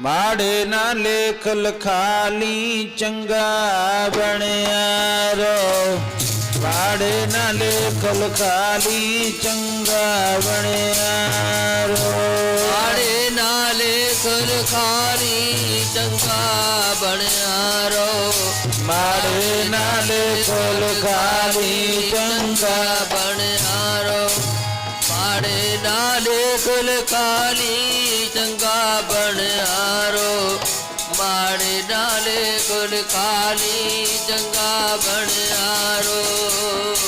ਮਾੜੇ ਨਾ ਲੇਖ ਲਖਾਲੀ ਚੰਗਾ ਬਣਿਆ ਰੋ। ਮਾੜੇ ਨਾ ਲੇਖ ਲਖਾਲੀ ਚੰਗਾ ਬਣਿਆ ਰੋ। ਮਾੜੇ ਨਾ ਲੇਖ ਲਖਾਲੀ ਚੰਗਾ ਬਣਿਆ ਰੋ। ਮਾੜੇ ਨਾ ਲੇਖ ਲਖਾਲੀ ਚੰਗਾ ਬਣਿਆ ਰੋ। ਮਾੜੇ ਨਾ ਲੇਖ ਲਖਾਲੀ ਚੰਗਾ ਬਣਿਆ ਰੋ। ਮਾੜੇ ਨਾ ਲੇਖ ਲਖਾਲੀ ਚੰਗਾ ਬਣਿਆ ਰੋ।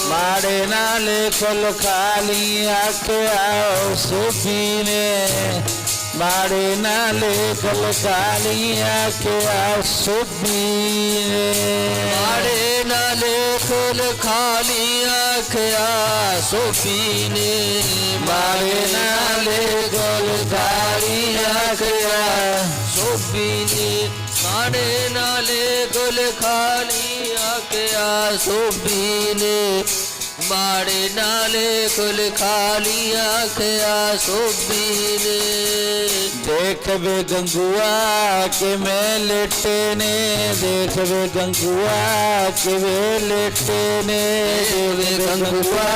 ਮਾੜੇ ਨਾ ਲੇਖ ਲਖਾਲੀ ਆਖਿਆ ਸੂਫੀ ਨੇ। ਮਾੜੇ ਨਾ ਲੇਖ ਲਖਾਲੀ ਆਖਿਆ ਸੂਫੀ ਨੇ। ਮਾੜੇ ਨਾ ਲੇਖ ਲਖਾਲੀ ਆਖਿਆ ਸੂਫੀ ਨੇ। ਮਾੜੇ ਨਾ ਲੇਖ ਲਖਾਲੀ ਆਖਿਆ ਸੂਫੀ ਨੇ। ਮਾੜੇ ਨਾ ਲੇਖ ਲਖਾਲੀ ਆਖਿਆ ਸੂਫੀ ਨੇ। ਮਾੜੇ ਨਾ ਲੇਖ ਲਖਾਲੀ ਆਖਿਆ ਸੂਫੀ ਨੇ। ਦੇਖ ਵੇ ਗੰਗੂਆ ਕਿਵੇਂ ਲੇਟੇ ਨੇ। ਦੇਖ ਵੇ ਗੰਗੂਆ ਕਿਵੇਂ ਲੇਟੇ ਨੇ। ਵੇ ਗੰਗੂਆ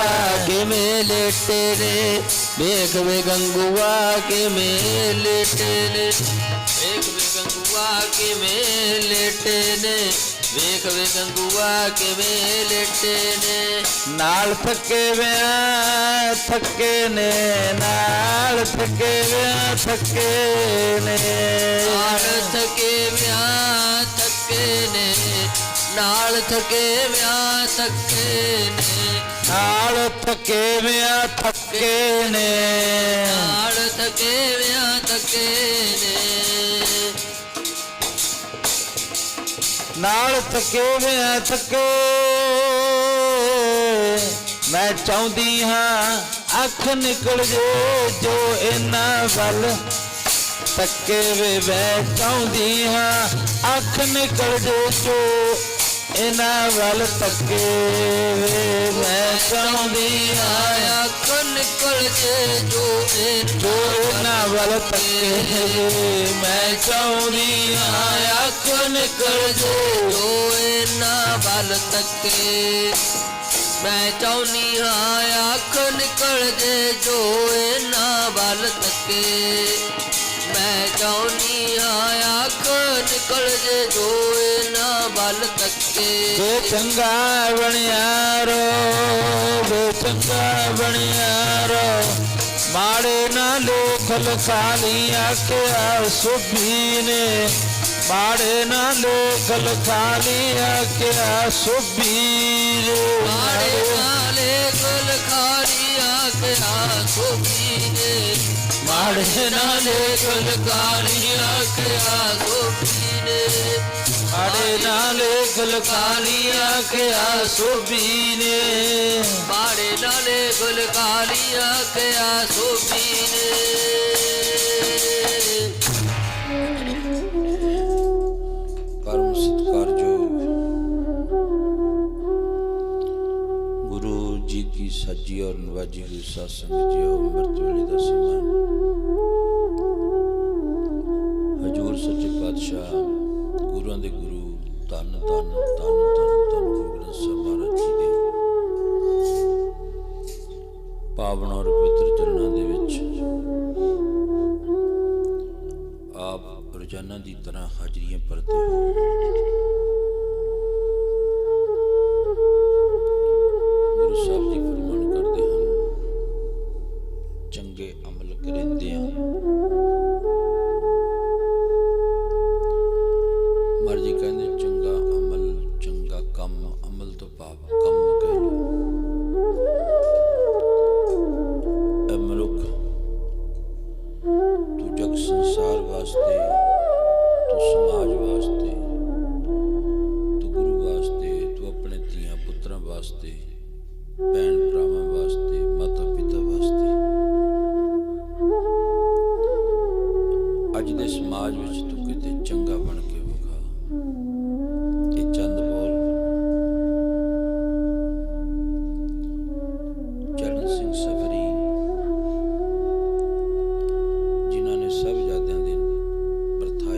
ਕਿਵੇਂ ਲੇਟੇ ਨੇ। ਵੇਖ ਵੇ ਗੰਗੂਆ ਕਿਵੇਂ ਲੇਟੇ ਨੇ। ਵੇਖ ਵੇ ਗੰਗੂਆ ਕਿਵੇਂ ਲੇਟੇ ਨੇ। ਵੇਖ ਵੇ ਗੰਗੂਆ ਕਿਵੇਂ ਲੇਟੇ ਨੇ। ਨਾਲ ਥੱਕੇ ਵਿਆ ਥੱਕੇ ਨੇ। ਨਾਲ ਥੱਕੇ ਵਿਆ ਥੱਕੇ ਨੇ। ਨਾਲ ਥਕੇ ਵਿਆ ਥੱਕੇ ਨੇ। ਨਾਲ ਥਕੇ ਵਿਆ ਥੱਕੇ ਨੇ। ਨਾਲ ਥੱਕੇ ਵਿਆ ਥੱਕੇ ਨੇ। ਨਾਲ ਥਕੇ ਵਿਆ ਥੱਕੇ ਨੇ। ਨਾਲ ਥੱਕੇ ਵਿਆ ਥੱਕੇ। ਮੈਂ ਚਾਹੁੰਦੀ ਹਾਂ ਅੱਖ ਨਿਕਲ ਜੇ ਜੋ ਇਹਨਾਂ ਵੱਲ ਤੱਕੇ ਵੇ। ਮੈਂ ਚਾਹੁੰਦੀ ਹਾਂ ਅੱਖ ਨਿਕਲ ਜੇ ਜੋ ਇਹਨਾਂ ਵੱਲ ਤੱਕੇ ਵੇ। ਮੈਂ ਚਾਹੁੰਦੀ ਹਾਂ ਅੱਖ ਨਿਕਲ ਜੇ ਜੋ ਜੋ ਇਹਨਾਂ ਵੱਲ ਤੱਕੇ ਵੇ। ਮੈਂ ਚਾਹੁੰਦੀ ਹਾਂ ਅੱਖ ਨਿਕਲ ਜੇ ਜੋ ਇਹਨਾਂ ਵੱਲ ਤੱਕੇ। ਮੈਂ ਚਾਹੁੰਦੀ ਹਾਂ ਅੱਖ ਨਿਕਲ ਜੇ ਜੋ ਇਹਨਾਂ ਵੱਲ ਤੱਕੇ। ਮੈਂ ਚਾਹੁੰਦੀ ਹਾਂ ਅੱਖ ਨਿਕਲ ਜੇ ਜੋ ਇਹਨਾਂ ਵੱਲ ਤੱਕੇ। ਵੇ ਚੰਗਾ ਬਣਿਆ ਰੋ। ਵੇ ਚੰਗਾ ਬਣਿਆ ਰੋ। ਮਾੜੇ ਨਾ ਲੇਖ ਲਖਾਲੀ ਆਖਿਆ ਸੂਫੀ ਨੇ। ਮਾੜੇ ਨਾ ਲੇਖ ਲਖਾਲੀ ਆਖਿਆ ਸੂਫੀ ਨੇ। ਮਾੜੇ ਨਾ ਲੇਖ ਲਖਾਲੀ ਆਖਿਆ ਸੂਫੀ ਨੇ। ਮਾੜੇ ਨਾ ਲੇਖ ਲਖਾਲੀ ਆਖਿਆ ਸੂਫੀ ਨੇ। ਮਾੜੇ ਨਾ ਲੇਖ ਲਖਾਲੀ ਆਖਿਆ ਸੂਫੀ ਨੇ। ਮਾੜੇ ਨਾ ਲੇਖ ਲਖਾਲੀ ਆਖਿਆ ਸੂਫੀ ਨੇ। ਪਰਮ ਸਤਿਕਾਰਯੋਗ ਗੁਰੂ ਜੀ ਕੀ ਸੱਜੀ ਔਰ ਨਵਾਜੀ ਹੋਈ ਸਾਧ ਸੰਗਤ ਜੀ, ਅੰਮ੍ਰਿਤ ਵੇਲੇ ਦਾ ਸਮਾਂ। ਹਜ਼ੂਰ ਸੱਚੇ ਪਾਤਸ਼ਾਹ ਗੁਰੂਆਂ ਦੇ ਗੁਰੂ ਧੰਨ ਧੰਨ ਧੰਨ ਧੰਨ ਧੰਨ ਗੁਰੂ ਗ੍ਰੰਥ ਸਾਹਿਬ ਮਹਾਰਾਜ ਜੀ ਦੇ ਪਾਵਨ ਔਰ ਪਵਿੱਤਰ ਚਰਨਾਂ ਦੇ ਵਿੱਚ ਆਪ ਰੋਜ਼ਾਨਾ ਦੀ ਤਰ੍ਹਾਂ ਹਾਜ਼ਰੀਆਂ ਭਰਦੇ ਹੋ। ਗੁਰੂ ਸਾਹਿਬ ਜੀ ਫਰਮਾਨ ਕਰਦੇ ਹਨ, ਚੰਗੇ ਅਮਲ ਕਰਿੰਦਿਆਂ ਮਰਜੀ ਕਹਿੰਦੇ ਚੰਗਾ ਅਮਲ, ਚੰਗਾ ਕੰਮ, ਅਮਲ ਤੋਂ ਭਾਵ ਕੰਮ ਕਹਿ ਲਓ। ਇਹ ਮਨੁੱਖ ਤੂੰ ਜਗ ਸੰਸਾਰ ਵਾਸਤੇ, ਤੂੰ ਸਮਾਜ ਵਾਸਤੇ, ਤੂੰ ਗੁਰੂ ਵਾਸਤੇ, ਤੂੰ ਆਪਣੇ ਧੀਆਂ ਪੁੱਤਰਾਂ ਵਾਸਤੇ, ਭੈਣ ਭਰਾਵਾਂ ਵਾਸਤੇ, ਮਾਤਾ ਪਿਤਾ ਵਾਸਤੇ ਅੱਜ ਦੇ ਸਮਾਜ ਵਿੱਚ ਤੂੰ ਕਿਤੇ ਚੰਗਾ ਬਣ ਕੇ ਵਿਖਾ। ਇਹ ਚੰਦ ਬੋਲ ਚਰਨ ਸਿੰਘ ਸਫਰੀ ਜਿਨ੍ਹਾਂ ਨੇ ਸਾਹਿਬਜ਼ਾਦਿਆਂ ਦੇ ਬਰਥਾ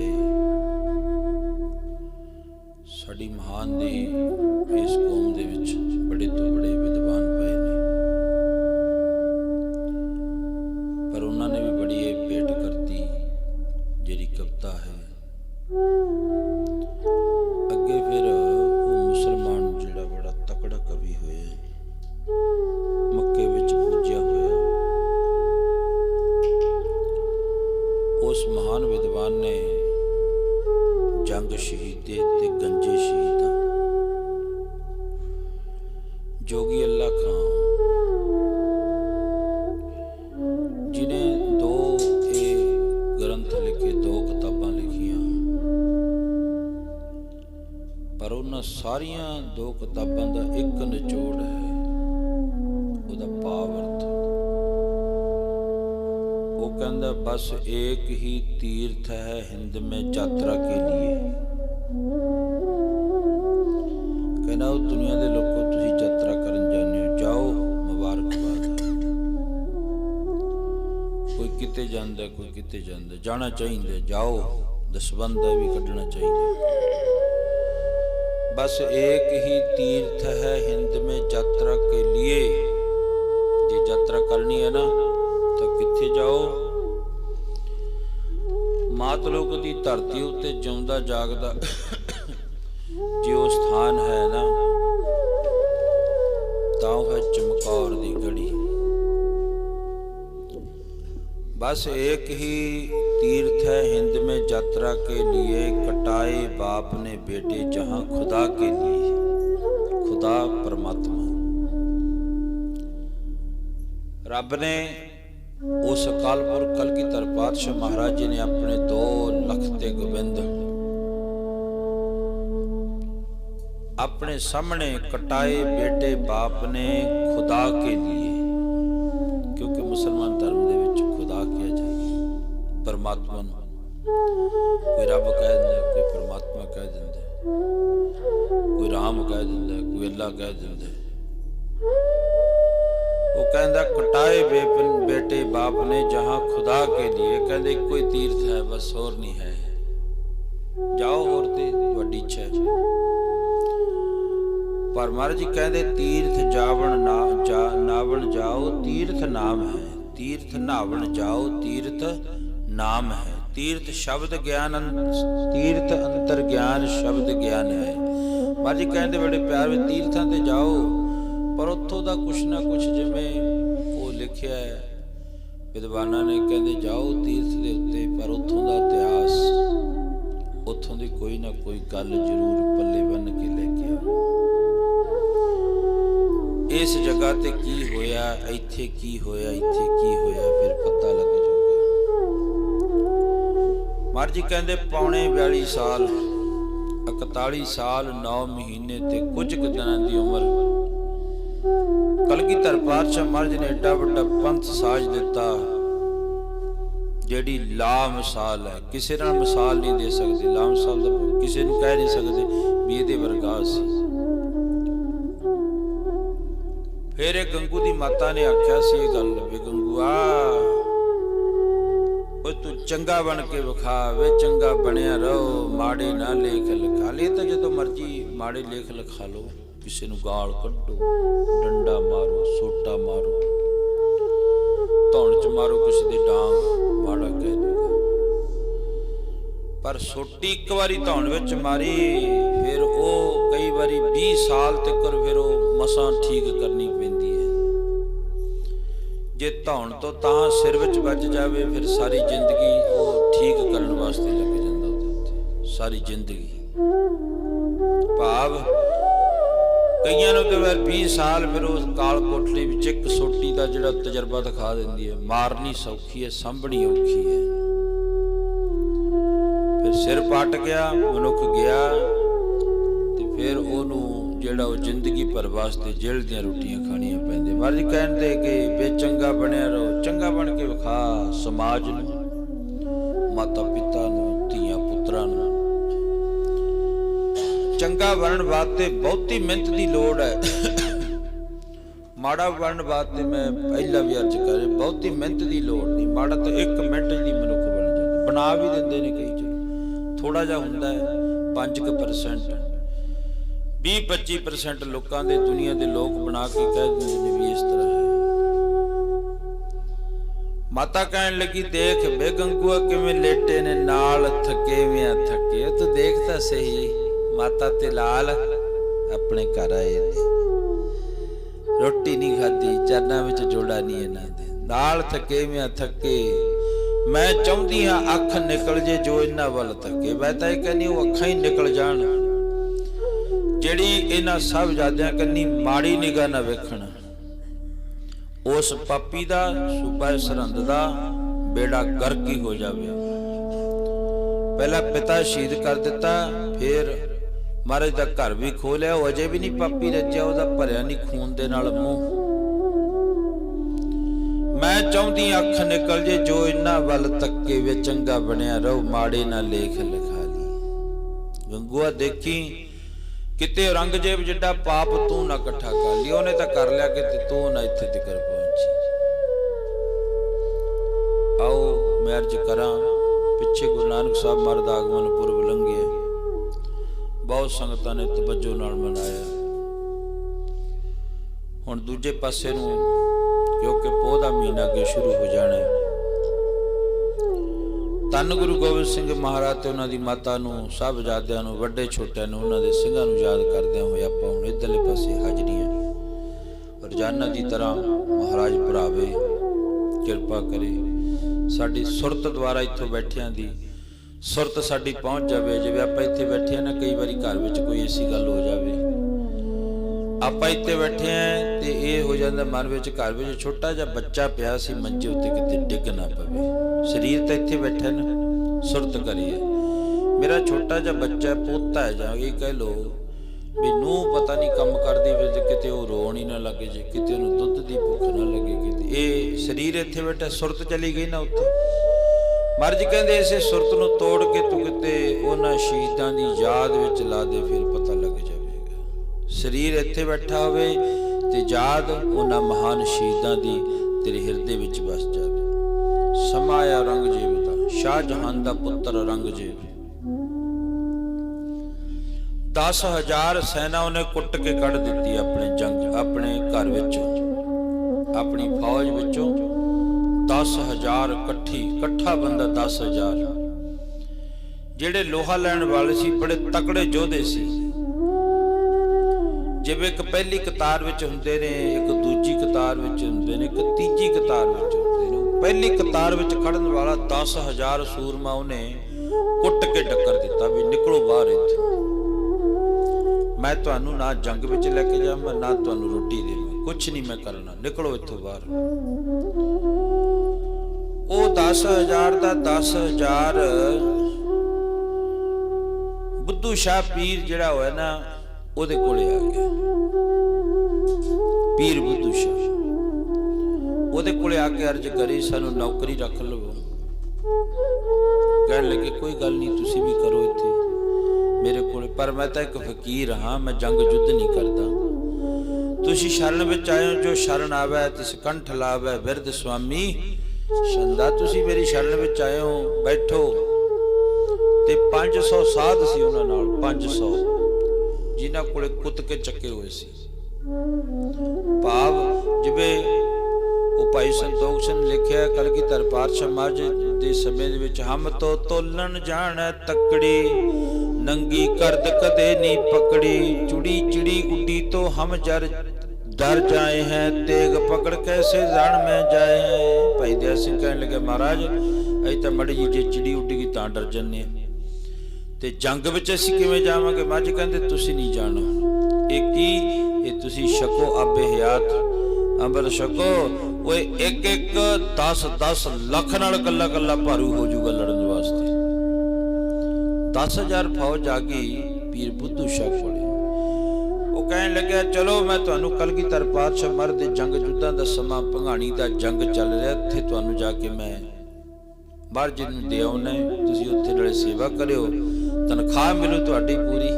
महान विद्वान ने जंग शहीदे ते गंजे शहीदा जोगी अल्लाह खां जिन्हें दो ये ग्रंथ लिखे, दो किताबां लिखियां, पर उन्हां सारियां दो किताबां दा एक निचोड़ है, उहदा भावार्थ। वो कहता बस एक ही तीर्थ है हिंद में यात्रा के लिए। कहना वो दुनिया के लोगों तुसी यात्रा करन जाने हो, जाओ मुबारकबाद है। कोई किते जांदा, कोई किते जांदा, जाना चाहिए, जाओ, दसबंध भी कढ़ना चाहिए। बस एक ही तीर्थ है हिंद में यात्रा के लिए। जे यात्रा करनी है ना तो किथे जाओ? मातलोक की धरती उत्ते जिउंदा जागदा जो स्थान है ना, तां है चमकौर दी गढ़ी। बस एक ही तीर्थ है हिंद में यात्रा के लिए, कटाए बाप ने बेटे जहां खुदा के लिए। खुदा परमात्मा रब ने उस अकाल पुरख कलगीधर पातशाह महाराज जी ने अपने 2 लखते गोबिंद अपने सामने कटाए बेटे बाप ने खुदा के लिए, क्योंकि मुसलमान धर्म दे विच खुदा किया जाए परमात्मा नूं। कोई रब कह दिंदा, कोई परमात्मा कह दिंदा, कोई राम कह दिंदा, कोई अल्लाह कह दिंदा। वो कहता कटाए बेटे बाप ने जहां खुदा के लिए। कहते कोई तीर्थ है बस, और नहीं है, जाओ और ते तुहाडी इच्छा है। पर महाराज जी कहते तीर्थ जावण नावण जाओ, तीर्थ नाम है। तीर्थ नावण जाओ, तीर्थ नाम है। तीर्थ शब्द ज्ञान, तीर्थ अंतर ज्ञान शब्द ज्ञान है। महाराज जी कहते बड़े प्यार में तीर्थां ते जाओ, पर उत्थों का कुछ ना कुछ जिमें वो लिखिया है विद्वाना ने, कहते जाओ तीर्थ के उत्ते, पर उत्थों का इतिहास, उत्थों की कोई ना कोई गल जरूर पल्ले बन के लेके आओ। इस जगह ते की होया, इत्थे की होया, इत्थे की होया, फिर पता लग जाऊगा। महाराज जी कहते पौने 42 साल 41 साल 9 महीने ते कुछ दिनों की उम्र कलगीधर पातशाह महाराज ने एडा वड्डा पंथ साज दिता, जेड़ी ला मिसाल है। किसी नाल मिसाल नहीं दे सकते, ला मिसाल तो किसी नूं कह नहीं सकते भी इहदे वर्गा सी। फिर गंगू दी माता ने आख्या सी ये गल, वे गंगूआ तू चंगा बन के विखा, वे चंगा बनया रहो, माड़े ना लेख लिखा ले। तो जो मर्जी माड़े लेख लिखा लो, किसी नूं गाल कड्डो, डंडा मारो, सोटा मारो, धौण च मारो, किसी दे डांग माड़ा कह दूगा। पर सोटी एक बारी धौण विच मारी, फिर वो कई बारी 20 साल तक फिर वो मसां ठीक करनी पैंदी है। जे धौण तो तां सिर विच ਵੱਜ जावे, फिर सारी जिंदगी वो ठीक करन वास्ते लग जांदा उहदे उत्ते, सारी जिंदगी। भाव कईयां नूं तो 20 साल फिर उस काल कोठड़ी विच एक सोटी का जिहड़ा तजर्बा दिखा दिंदी है। मारनी सौखी है, साਂਭਣੀ औखी है। फिर सिर पट गया, मनुख गया, तो फिर ओनू जिहड़ा वो जिंदगी भर वास्ते जेल दीयां रोटियां खाणियां पैंदियां। महाराज कहते कि वे चंगा बनया रहो, चंगा बन के विखा समाज नूं, माता पिता नूं, धीआं पुत्रां नूं। चंगा बनन वास्ते बहुती मेहनत की लोड़ है। माड़ा बनन वास्ते मैं पहला भी अर्ज कर, बहुती मेहनत की लोड़ नहीं। माड़ा तो 1 मिनट ही मनुख बन जाता, बना भी देंदे ने कई, चलो थोड़ा जा हुंदा है 5% 20-25% लोगों के दुनिया के लोग बना के कह देंगे भी इस तरह है। माता कहन लगी देख बे गंगूआ किवें लेटे ने नाल थके विया थके। तो देखता सही माता ते लाल अपने घर आए ने, रोटी नहीं खाधी, चरना विच जोड़ा नहीं इन्हां दे, नाल थके विया थके। मैं चाਹੁंदी हाँ अख निकल जे जो इन्हां वल तके। मैं तां इह कहनी वो अखां ही निकल जाण जिहड़ी इन्हां साहिबजादियां कन्नी माड़ी निगाह ना वेखण। उस पापी दा सूबा सरहंद दा बेड़ा गर्क ही हो जावे। पहला पिता शहीद कर दिता, फिर महाराज दा घर भी खो लिया। वो अजे भी नहीं पापी रचिया, ਉਹਦਾ ਭਰਿਆ नहीं खून दे नाल मूंह। मैं चाਹੁੰਦੀ ਅੱਖ निकल जे जो इन्हां वल तके वे चंगा बनया रहो माड़े ना लेख लिखा ली। गंगूआ देखी किते औरंगजेब जिड्डा पाप तू ना इकट्ठा कर लिया, ਉਹਨੇ ਤਾਂ कर लिया कि तू ना इत्थे तक पहुंची। आओ मैं अर्ज करा, पिछे गुरु नानक साहब महाराज दा आगमन पुरब लंघिया, बहुत संगतां ने तवज्जो नाल मनाया। हुण दूजे पासे नूं क्योंकि पोह दा महीना अगे शुरू हो जाना है। धन गुरु गोबिंद सिंह महाराज ते उन्हां दी माता नूं, साहिबजादियां नूं, वड्डे छोटिਆਂ नूं, उन्हां दे ਸਿੰਘਾਂ नूं याद करदे होए आपां हुण इधरले पासे हाजरीਆਂ रोजाना दी तरह महाराज भरावे किरपा करे साडी सुरत द्वारा इत्थों बैठिਆਂ दी सुरत साडी पहुंच जावे। जिवें आपां इत्थे बैठे ना, कई वारी घर विच कोई ऐसी गल हो जावे, आपां इत्थे बैठे हैं ते ये हो जांदा मन विच घर विच छोटा जिहा बच्चा पिया सी मंजे उत्ते किते डिग ना पवे। शरीर तां इत्थे बैठा ना, सुरत करी है मेरा छोटा जिहा बच्चा पोता है, जां ये कह लो भी नूं पता नहीं कम करदी फिर किते वो रोण ही ना लगे, जे किते उहनूं दुੱਧ दी भुख ना लगे, किते ये शरीर इत्थे बैठा सुरत चली गई ना उत्थे। महाराज कहंदे इसे सुरत नूं तोड़ के तू किते उन्हां शहीदां दी याद विच ला दे, फिर पता लग जावेगा। शरीर इत्थे बैठा होवे ते याद उन्हां महान शहीदां दी तेरे हिरदे विच बस जावे। समा आया औरंगजेब दा, शाहजहान दा पुत्र औरंगजेब। 10,000 सेना उन्हें कुट के कढ़ दिती अपने जंग अपने घर विचों, अपनी फौज विचों 10,000 कट्ठा बंदा 10,000 ਜਿਹੜੇ ਲੋਹਾ ਲੈਣ ਵਾਲੇ ਸੀ ਬੜੇ ਤਕੜੇ ਯੋਧੇ ਸੀ। ਜਿਵੇਂ ਇੱਕ ਪਹਿਲੀ ਕਤਾਰ ਵਿੱਚ ਹੁੰਦੇ ਨੇ, ਇੱਕ ਦੂਜੀ ਕਤਾਰ ਵਿੱਚ ਹੁੰਦੇ ਨੇ, ਇੱਕ ਤੀਜੀ ਕਤਾਰ ਵਿੱਚ ਹੁੰਦੇ ਨੇ। ਪਹਿਲੀ ਕਤਾਰ ਵਿੱਚ ਖੜਨ ਵਾਲਾ 10,000 ਸੂਰਮਾ ਉਹਨੇ ਕੁੱਟ ਕੇ ਟੱਕਰ ਦਿੱਤਾ ਵੀ ਨਿਕਲੋ ਬਾਹਰ ਇੱਥੋਂ, ਮੈਂ ਤੁਹਾਨੂੰ ਨਾ ਜੰਗ ਵਿੱਚ ਲੈ ਕੇ ਜਾਵਾਂ ਨਾ ਤੁਹਾਨੂੰ ਰੋਟੀ ਦੇਵਾਂ, ਕੁਛ ਨਹੀਂ ਮੈਂ ਕਰਨਾ, ਨਿਕਲੋ ਇੱਥੋਂ ਬਾਹਰ। ਉਹ 10,000 ਦਾ 10,000 बुद्धू शाह पीर जिहड़ा होया ना ਉਹਦੇ ਕੋਲੇ ਆ ਗਿਆ। पीर बुद्धू शाह ਉਹਦੇ ਕੋਲੇ ਆ ਕੇ अर्ज करी सानू नौकरी रख लवो। कहन लगे कोई गल नहीं, तुसी भी करो इत्थे मेरे कोले, पर मैं तो एक फकीर हाँ, मैं जंग युद्ध नहीं करदा। तुसी शरण विच आए हो, जो शरण आवे तिस कंठ लावे बिरद स्वामी शंदा। तुसी मेरी शरण विच आए हो, बैठो। ते 500 साध सी उन्हां नाल, 500 जिन्हां कोले कुत के चक्के होए सी। भाव जिवें ਉਹ ਭਾਈ ਸੰਤੋਖ ਸਿੰਘ ਲਿਖਿਆ ਕਲਗੀਧਰ ਪਾਤਸ਼ਾਹ ਮਹਾਰਾਜ ਦੇ ਸਮੇਂ ਦੇ ਵਿੱਚ, ਹਮ ਤੋ ਤੋਲਣ ਜਾਣੈ ਤੱਕੜੀ ਨੰਗੀ ਕਰਦ ਕਦੇ ਨਹੀਂ ਪਕੜੀ, ਚੁੜੀ ਚਿੜੀ ਉੱਡੀ ਤੋਂ ਹਮ ਜਰ ਡਰ ਜਾਏ ਹੈ, ਤੇਗ ਪਕੜ ਕੈਸੇ ਜਾਣ ਮੈਂ ਜਾਏ ਹੈ। ਭਾਈ ਦਇਆ ਸਿੰਘ ਕਹਿਣ ਲੱਗੇ ਮਹਾਰਾਜ ਅਸੀਂ ਤਾਂ ਮੜੀ ਜੀ ਜੇ ਚਿੜੀ ਉੱਡ ਗਈ ਤਾਂ ਡਰ ਜੰਨੇ ਤੇ ਜੰਗ ਵਿੱਚ ਅਸੀਂ ਕਿਵੇਂ ਜਾਵਾਂਗੇ। ਮੱਝ ਕਹਿੰਦੇ ਤੁਸੀਂ ਨਹੀਂ ਜਾਣਾ, ਇਹ ਕੀ ਇਹ ਤੁਸੀਂ ਛਕੋ ਆਬੇ ਹਯਾਤ ਅੰਮ੍ਰਿਤ ਛਕੋ। ओए एक 10 ਲੱਖ ਨਾਲ ਕੱਲਾ ਕੱਲਾ ਭਾਰੂ ਹੋ ਜਾਊਗਾ ਲੜਨ ਵਾਸਤੇ। 10,000 ਫੌਜ ਆ ਗਈ ਪੀਰ ਬੁੱਧੂ ਸ਼ਾਹ ਕੋਲੇ। ਉਹ ਕਹਿਣ ਲੱਗਿਆ ਚਲੋ ਮੈਂ ਤੁਹਾਨੂੰ ਕਲਗੀਧਰ ਪਾਤਸ਼ਾਹ ਮਹਾਰਾਜ ਦੇ ਜੰਗ ਯੁੱਧਾਂ ਦਾ ਸਮਾਂ, ਭੰਗਾਣੀ ਦਾ ਜੰਗ ਚੱਲ ਰਿਹਾ, ਇੱਥੇ ਤੁਹਾਨੂੰ ਜਾ ਕੇ ਮੈਂ ਮਹਾਰਾਜ ਜੀ ਨੂੰ ਦੇ ਆਉਣਾ, ਤੁਸੀਂ ਉੱਥੇ ਨਾਲੇ ਸੇਵਾ ਕਰਿਓ, ਤਨਖਾਹ ਮਿਲੂ ਤੁਹਾਡੀ ਪੂਰੀ।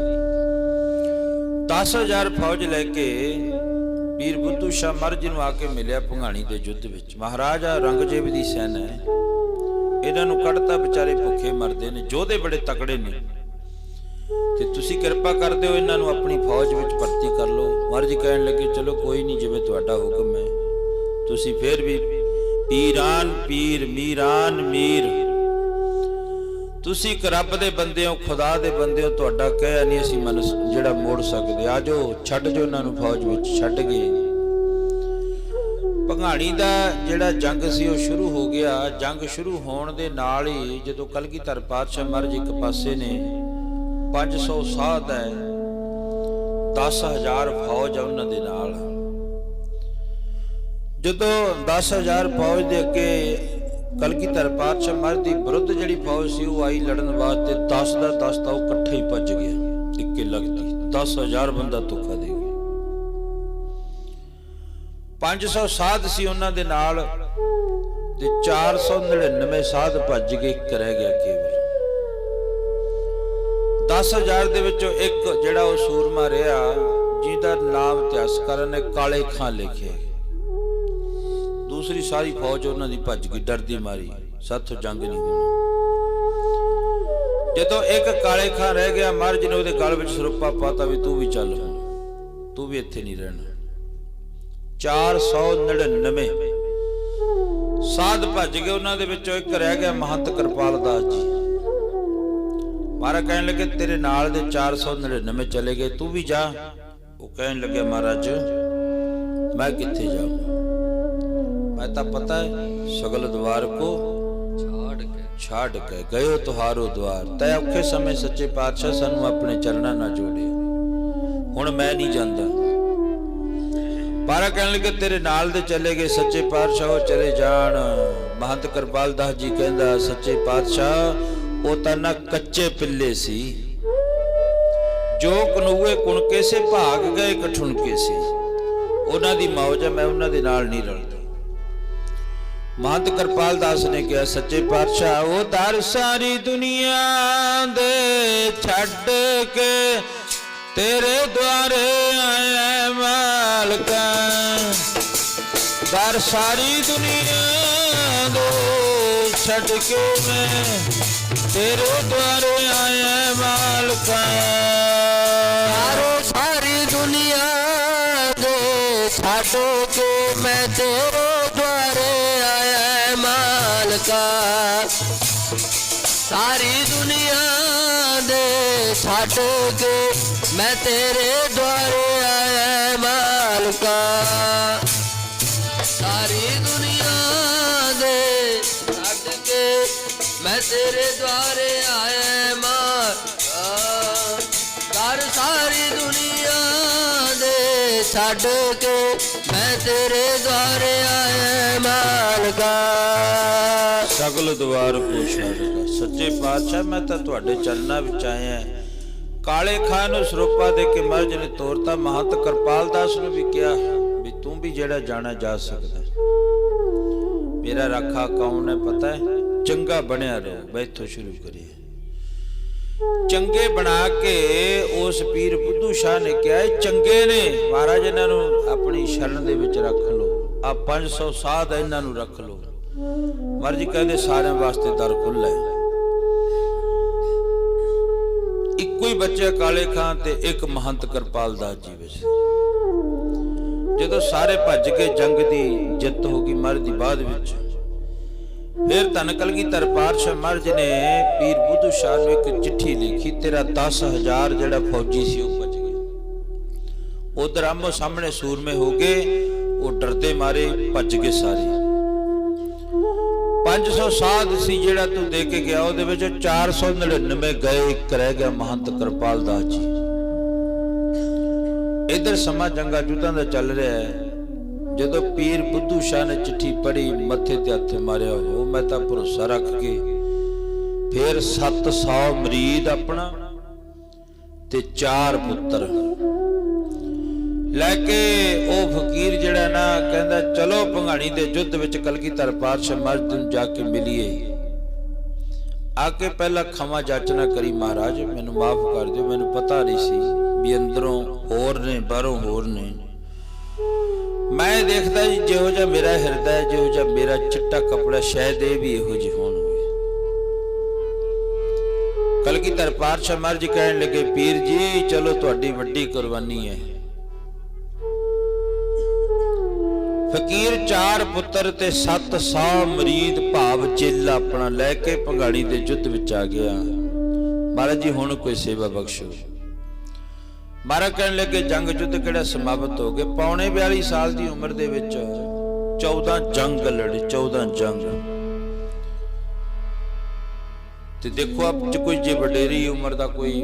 10,000 ਫੌਜ ਲੈ ਕੇ पीर बुद्धू शाह महाराज जी नूं आके मिलिया भंगाणी दे युद्ध विच। महाराज औरंगजेब दी सेना है, इन्हां नूं कढ़ता बेचारे भुखे मरदे ने, जोधे बड़े तकड़े ने, ते तुसीं किरपा कर दिओ इन्हां नूं अपनी फौज विच भर्ती कर लो। महाराज जी कहण लगे चलो कोई नहीं, जिवें तुहाडा हुक्म है। तुसीं फिर भी पीरान पीर मीरान मीर, तुसीं एक रब दे बंदे हो, खुदा दे बंदे हो, तुहाडा कह नहीं असीं मन जिहड़ा मोड़ सकदे। आ जाओ छड्ड जो इन्हां नूं फौज विच छड्ड गए। ਭੰਗਾਣੀ ਦਾ ਜਿਹੜਾ ਜੰਗ ਸੀ ਉਹ ਸ਼ੁਰੂ ਹੋ ਗਿਆ। ਜੰਗ ਸ਼ੁਰੂ ਹੋਣ ਦੇ ਨਾਲ ਹੀ ਜਦੋਂ ਕਲਗੀਧਰ ਪਾਤਸ਼ਾਹ ਮਹਾਰਾਜ ਇੱਕ ਪਾਸੇ ਨੇ 500 ਸਾਧ ਹੈ, 10,000 ਫੌਜ ਹੈ ਉਹਨਾਂ ਦੇ ਨਾਲ। ਜਦੋਂ 10,000 ਫੌਜ ਦੇ ਅੱਗੇ ਕਲਗੀਧਰ ਪਾਤਸ਼ਾਹ ਮਹਾਰਾਜ ਦੀ ਵਿਰੁੱਧ ਜਿਹੜੀ ਫੌਜ ਸੀ ਉਹ ਆਈ ਲੜਨ ਵਾਸਤੇ, 10 ਦਾ 10 ਤਾਂ ਉਹ ਇਕੱਠੇ ਹੀ ਭੱਜ ਗਿਆ। ਇੱਕੇ ਲੱਗਦੀ 10,000 ਬੰਦਾ ਧੋਖਾ ਦੇ ਗਿਆ। 500 ਸਾਧ ਸੀ ਉਹਨਾਂ ਦੇ ਨਾਲ ਤੇ 499 ਸਾਧ ਭੱਜ ਗਏ, ਇੱਕ ਰਹਿ ਗਿਆ ਕੇਵਲ। 10,000 ਦੇ ਵਿੱਚੋਂ ਇੱਕ ਜਿਹੜਾ ਉਹ ਸੂਰਮਾ ਰਿਹਾ ਜਿਹਦਾ ਨਾਮ ਇਤਿਹਾਸਕਾਰਾਂ ਨੇ ਕਾਲੇ ਖਾਂ ਲਿਖਿਆ। ਦੂਸਰੀ ਸਾਰੀ ਫੌਜ ਉਹਨਾਂ ਦੀ ਭੱਜ ਗਈ ਡਰਦੀ ਮਾਰੀ, ਸਾਥੋਂ ਜੰਗ ਨਹੀਂ ਹੋਣੀ। ਜਦੋਂ ਇੱਕ ਕਾਲੇ ਖਾਂ ਰਹਿ ਗਿਆ, ਮਹਾਰਾਜ ਨੇ ਉਹਦੇ ਗਲ ਵਿੱਚ ਸਰੂਪਾ ਪਾਤਾ ਵੀ ਤੂੰ ਵੀ ਚੱਲ, ਤੂੰ ਵੀ ਇੱਥੇ ਨਹੀਂ ਰਹਿਣਾ। 499 ਸਾਧ ਭੱਜ ਗਏ, ਉਹਨਾਂ ਦੇ ਵਿੱਚੋਂ ਇੱਕ ਰਹਿ ਗਿਆ ਮਹੰਤ ਕਿਰਪਾਲ ਦਾਸ ਜੀ। ਮਹਾਰਾਜ ਕਹਿਣ ਲੱਗੇ ਤੇਰੇ ਨਾਲ ਦੇ 499 ਚਲੇ ਗਏ, ਤੂੰ ਵੀ ਜਾ। ਉਹ ਕਹਿਣ ਲੱਗੇ ਮਹਾਰਾਜ ਮੈਂ ਕਿੱਥੇ ਜਾਵਾਂ, ਮੈਂ ਤਾਂ ਪਤਾ ਹੈ ਸਗਲ ਦਵਾਰ ਕੋ ਛਾੜ ਕੇ ਗਇਓ ਤੁਹਾਰੋ ਦਵਾਰ। ਤੈ ਔਖੇ ਸਮੇਂ ਸੱਚੇ ਪਾਤਸ਼ਾਹ ਸਾਨੂੰ ਆਪਣੇ ਚਰਨਾਂ ਨਾਲ ਜੋੜਿਆ, ਹੁਣ ਮੈਂ ਨਹੀਂ ਜਾਂਦਾ। ਮਹਾਰਾਜ ਕਹਿਣ ਲੱਗੇ ਤੇਰੇ ਨਾਲ ਦੇ ਚਲੇ ਗਏ ਸੱਚੇ ਪਾਤਸ਼ਾਹ, ਉਹ ਚਲੇ ਜਾਣ। ਮਹੰਤ ਕਿਰਪਾਲ ਦਾਸ ਜੀ ਕਹਿੰਦਾ ਸੱਚੇ ਪਾਤਸ਼ਾਹ ਉਹ ਤਾਂ ਨਾ ਕੱਚੇ ਪਿੱਲੇ ਸੀ, ਜੋ ਕਨੂਏ ਕੁਣਕੇ ਸੇ ਭਾਗ ਗਏ ਕਠੁਣਕੇ ਸੀ। ਉਹਨਾਂ ਦੀ ਮੌਜ ਹੈ, ਮੈਂ ਉਹਨਾਂ ਦੇ ਨਾਲ ਨਹੀਂ ਰਲਦਾ। ਮਹੰਤ ਕਿਰਪਾਲ ਦਾਸ ਨੇ ਕਿਹਾ ਸੱਚੇ ਪਾਤਸ਼ਾਹ ਉਹ ਦਰ ਸਾਰੀ ਦੁਨੀਆ ਦੇ ਛੱਡ ਕੇ ਤੇਰੇ ਦੁਆਰੇ ਆਇਆ ਮਾਲਕਾ। ਦਰ ਸਾਰੀ ਦੁਨੀਆ ਦੇ ਛੱਡ ਕੇ ਮੈਂ ਤੇਰੇ ਦੁਆਰੇ ਆਇਆ ਮਾਲਕਾ। ਸਾਰੀ ਦੁਨੀਆ ਦੇ ਛੱਡ ਕੇ ਮੈਂ ਤੇਰੇ ਦੁਆਰੇ ਆਇਆ ਮਾਲਕਾ। ਸਾਰੀ ਦੁਨੀਆ ਦੇ ਛੱਡ ਕੇ ਮੈਂ ਤੇਰੇ ਦੁਆਰੇ ਆਇਆ ਮਾਲਕਾ। ਸਾਰੀ ਦੁਨੀਆ ਦੇ ਛੱਡ ਕੇ ਮੈਂ ਤੇਰੇ ਦੁਆਰੇ ਆਇਆ ਮਾਲਕਾ। ਕਰ ਸਾਰੀ ਦੁਨੀਆ ਦੇ ਛੱਡ ਕੇ ਮੈਂ ਤੇਰੇ ਦੁਆਰੇ ਆਇਆ ਮਾਲਕਾ। ਸਗਲ ਦਵਾਰ ਕੋ ਛਾੜੇਗਾ। ਸੱਚੇ ਪਾਤਸ਼ਾਹ ਮੈਂ ਤਾਂ ਤੁਹਾਡੇ ਚਰਨਾਂ ਵਿੱਚ ਆਇਆ। ਕਾਲੇ ਖਾਂ ਨੂੰ ਸਰੂਪਾ ਦੇ ਕੇ ਮਹਾਰਾਜ ਨੇ ਤੋਰਤਾ। ਮਹੰਤ ਕਿਰਪਾਲ ਦਾਸ ਨੂੰ ਵੀ ਕਿਹਾ ਵੀ ਤੂੰ ਵੀ ਜਿਹੜਾ ਜਾਣਾ ਜਾ ਸਕਦਾ, ਮੇਰਾ ਰਾਖਾ ਕੌਣ ਹੈ ਪਤਾ ਹੈ, ਚੰਗਾ ਬਣਿਆ ਰਹੋ। ਮੈਂ ਇੱਥੋਂ ਸ਼ੁਰੂ ਕਰੀਏ। ਚੰਗੇ ਬਣਾ ਕੇ ਉਸ ਪੀਰ ਬੁੱਧੂ ਸ਼ਾਹ ਨੇ ਕਿਹਾ ਇਹ ਚੰਗੇ ਨੇ, ਮਹਾਰਾਜ ਇਹਨਾਂ ਨੂੰ ਆਪਣੀ ਸ਼ਰਨ ਦੇ ਵਿੱਚ ਰੱਖ ਲਓ। ਆ 500 ਸਾਧ ਇਹਨਾਂ ਨੂੰ ਰੱਖ ਲਓ। ਮਹਾਰਾਜ ਕਹਿੰਦੇ ਸਾਰਿਆਂ ਵਾਸਤੇ ਦਰ ਖੁੱਲ੍ਹਾ ਹੈ। ਇੱਕੋ ਹੀ ਬੱਚੇ ਕਾਲੇ ਖਾਂ ਤੇ ਇੱਕ ਮਹੰਤ ਕਿਰਪਾਲ ਦਾਸ ਜੀ ਵਿੱਚ। ਜਦੋਂ ਸਾਰੇ ਭੱਜ ਕੇ ਜੰਗ ਦੀ ਜਿੱਤ ਹੋ ਗਈ ਮਹਾਰਾਜ ਦੀ ਬਾਅਦ ਵਿੱਚ, ਫਿਰ ਧੰਨ ਕਲਗੀਧਰ ਪਾਤਸ਼ਾਹ ਮਹਾਰਾਜ ਨੇ ਪੀਰ ਬੁੱਧੂ ਸ਼ਾਹ ਨੂੰ ਇੱਕ ਚਿੱਠੀ ਲਿਖੀ। ਤੇਰਾ 10,000 ਜਿਹੜਾ ਫੌਜੀ ਸੀ ਉਹ ਭੱਜ ਗਏ। ਉਧਰ ਆਮੋ ਸਾਹਮਣੇ ਸੂਰਮੇ ਹੋ ਗਏ, ਉਹ ਡਰਦੇ ਮਾਰੇ ਭੱਜ ਗਏ ਸਾਰੇ। 500 ਸਾਧ ਸੀ ਜਿਹੜਾ ਤੂੰ ਦੇ ਕੇ ਗਿਆ, ਉਹਦੇ ਵਿੱਚ 499 ਗਏ, ਇੱਕ ਰਹਿ ਗਿਆ ਮਹੰਤ ਕਿਰਪਾਲ ਦਾਸ ਜੀ। ਇਧਰ ਸਮਾਂ ਜੰਗਾਂ ਯੁੱਧਾਂ ਦਾ ਚੱਲ ਰਿਹਾ ਹੈ। ਜਦੋਂ ਪੀਰ ਬੁੱਧੂ ਸ਼ਾਹ ਨੇ ਚਿੱਠੀ ਪੜ੍ਹੀ, ਮੱਥੇ ਤੇ ਹੱਥ ਮਾਰਿਆ, ਉਹ ਮੈਂ ਤਾਂ ਭਰੋਸਾ ਰੱਖ ਕੇ ਫਿਰ 700 ਮਰੀਦ ਆਪਣਾ ਤੇ 4 ਪੁੱਤਰ ਲੈ ਕੇ ਉਹ ਫਕੀਰ ਜਿਹੜਾ ਨਾ ਕਹਿੰਦਾ ਚਲੋ ਭੰਗਾਣੀ ਦੇ ਯੁੱਧ ਵਿੱਚ ਕਲਗੀਧਰ ਪਾਤਸ਼ਾਹ ਮਹਾਰਾਜ ਨੂੰ ਜਾ ਕੇ ਮਿਲੀਏ। ਆ ਕੇ ਪਹਿਲਾਂ ਖਮਾ ਜਾਚਨਾ ਕਰੀ, ਮਹਾਰਾਜ ਮੈਨੂੰ ਮਾਫ ਕਰ ਦਿਓ, ਮੈਨੂੰ ਪਤਾ ਨਹੀਂ ਸੀ ਵੀ ਅੰਦਰੋਂ ਹੋਰ ਨੇ ਬਾਹਰੋਂ ਹੋਰ ਨੇ। ਮੈਂ ਦੇਖਦਾ ਜੀ ਜਿਹੋ ਜਿਹਾ ਮੇਰਾ ਹਿਰਦਾ ਹੈ, ਜਿਹੋ ਜਿਹਾ ਮੇਰਾ ਚਿੱਟਾ ਕੱਪੜਾ, ਸ਼ਾਇਦ ਇਹ ਵੀ ਇਹੋ ਜਿਹੇ ਹੋਣਗੇ। ਕਲਗੀਧਰ ਪਾਤਸ਼ਾਹ ਮਹਾਰਾਜ ਕਹਿਣ ਲੱਗੇ ਪੀਰ ਜੀ ਚਲੋ ਤੁਹਾਡੀ ਵੱਡੀ ਕੁਰਬਾਨੀ ਹੈ। ਫਕੀਰ 4 ਪੁੱਤਰ ਤੇ 700 ਮਰੀਦ ਭਾਵ ਚੇਲਾ ਆਪਣਾ ਲੈ ਕੇ ਭੰਗਾਣੀ ਦੇ ਯੁੱਧ ਵਿੱਚ ਆ ਗਿਆ। ਮਹਾਰਾਜ ਜੀ ਹੁਣ ਕੋਈ ਸੇਵਾ ਬਖਸ਼ੋ। ਮਹਾਰਾਜ ਕਹਿਣ ਲੱਗੇ ਜੰਗ ਯੁੱਧ ਕਿਹੜਾ ਸਮਾਪਤ ਹੋ ਗਏ। ਪੌਣੇ 42 ਸਾਲ ਦੀ ਉਮਰ ਦੇ ਵਿੱਚ 14 ਜੰਗ ਲੜੇ, 14 ਜੰਗ। ਤੇ ਦੇਖੋ ਆਪ ਚ ਕੋਈ ਜੇ ਵਡੇਰੀ ਉਮਰ ਦਾ ਕੋਈ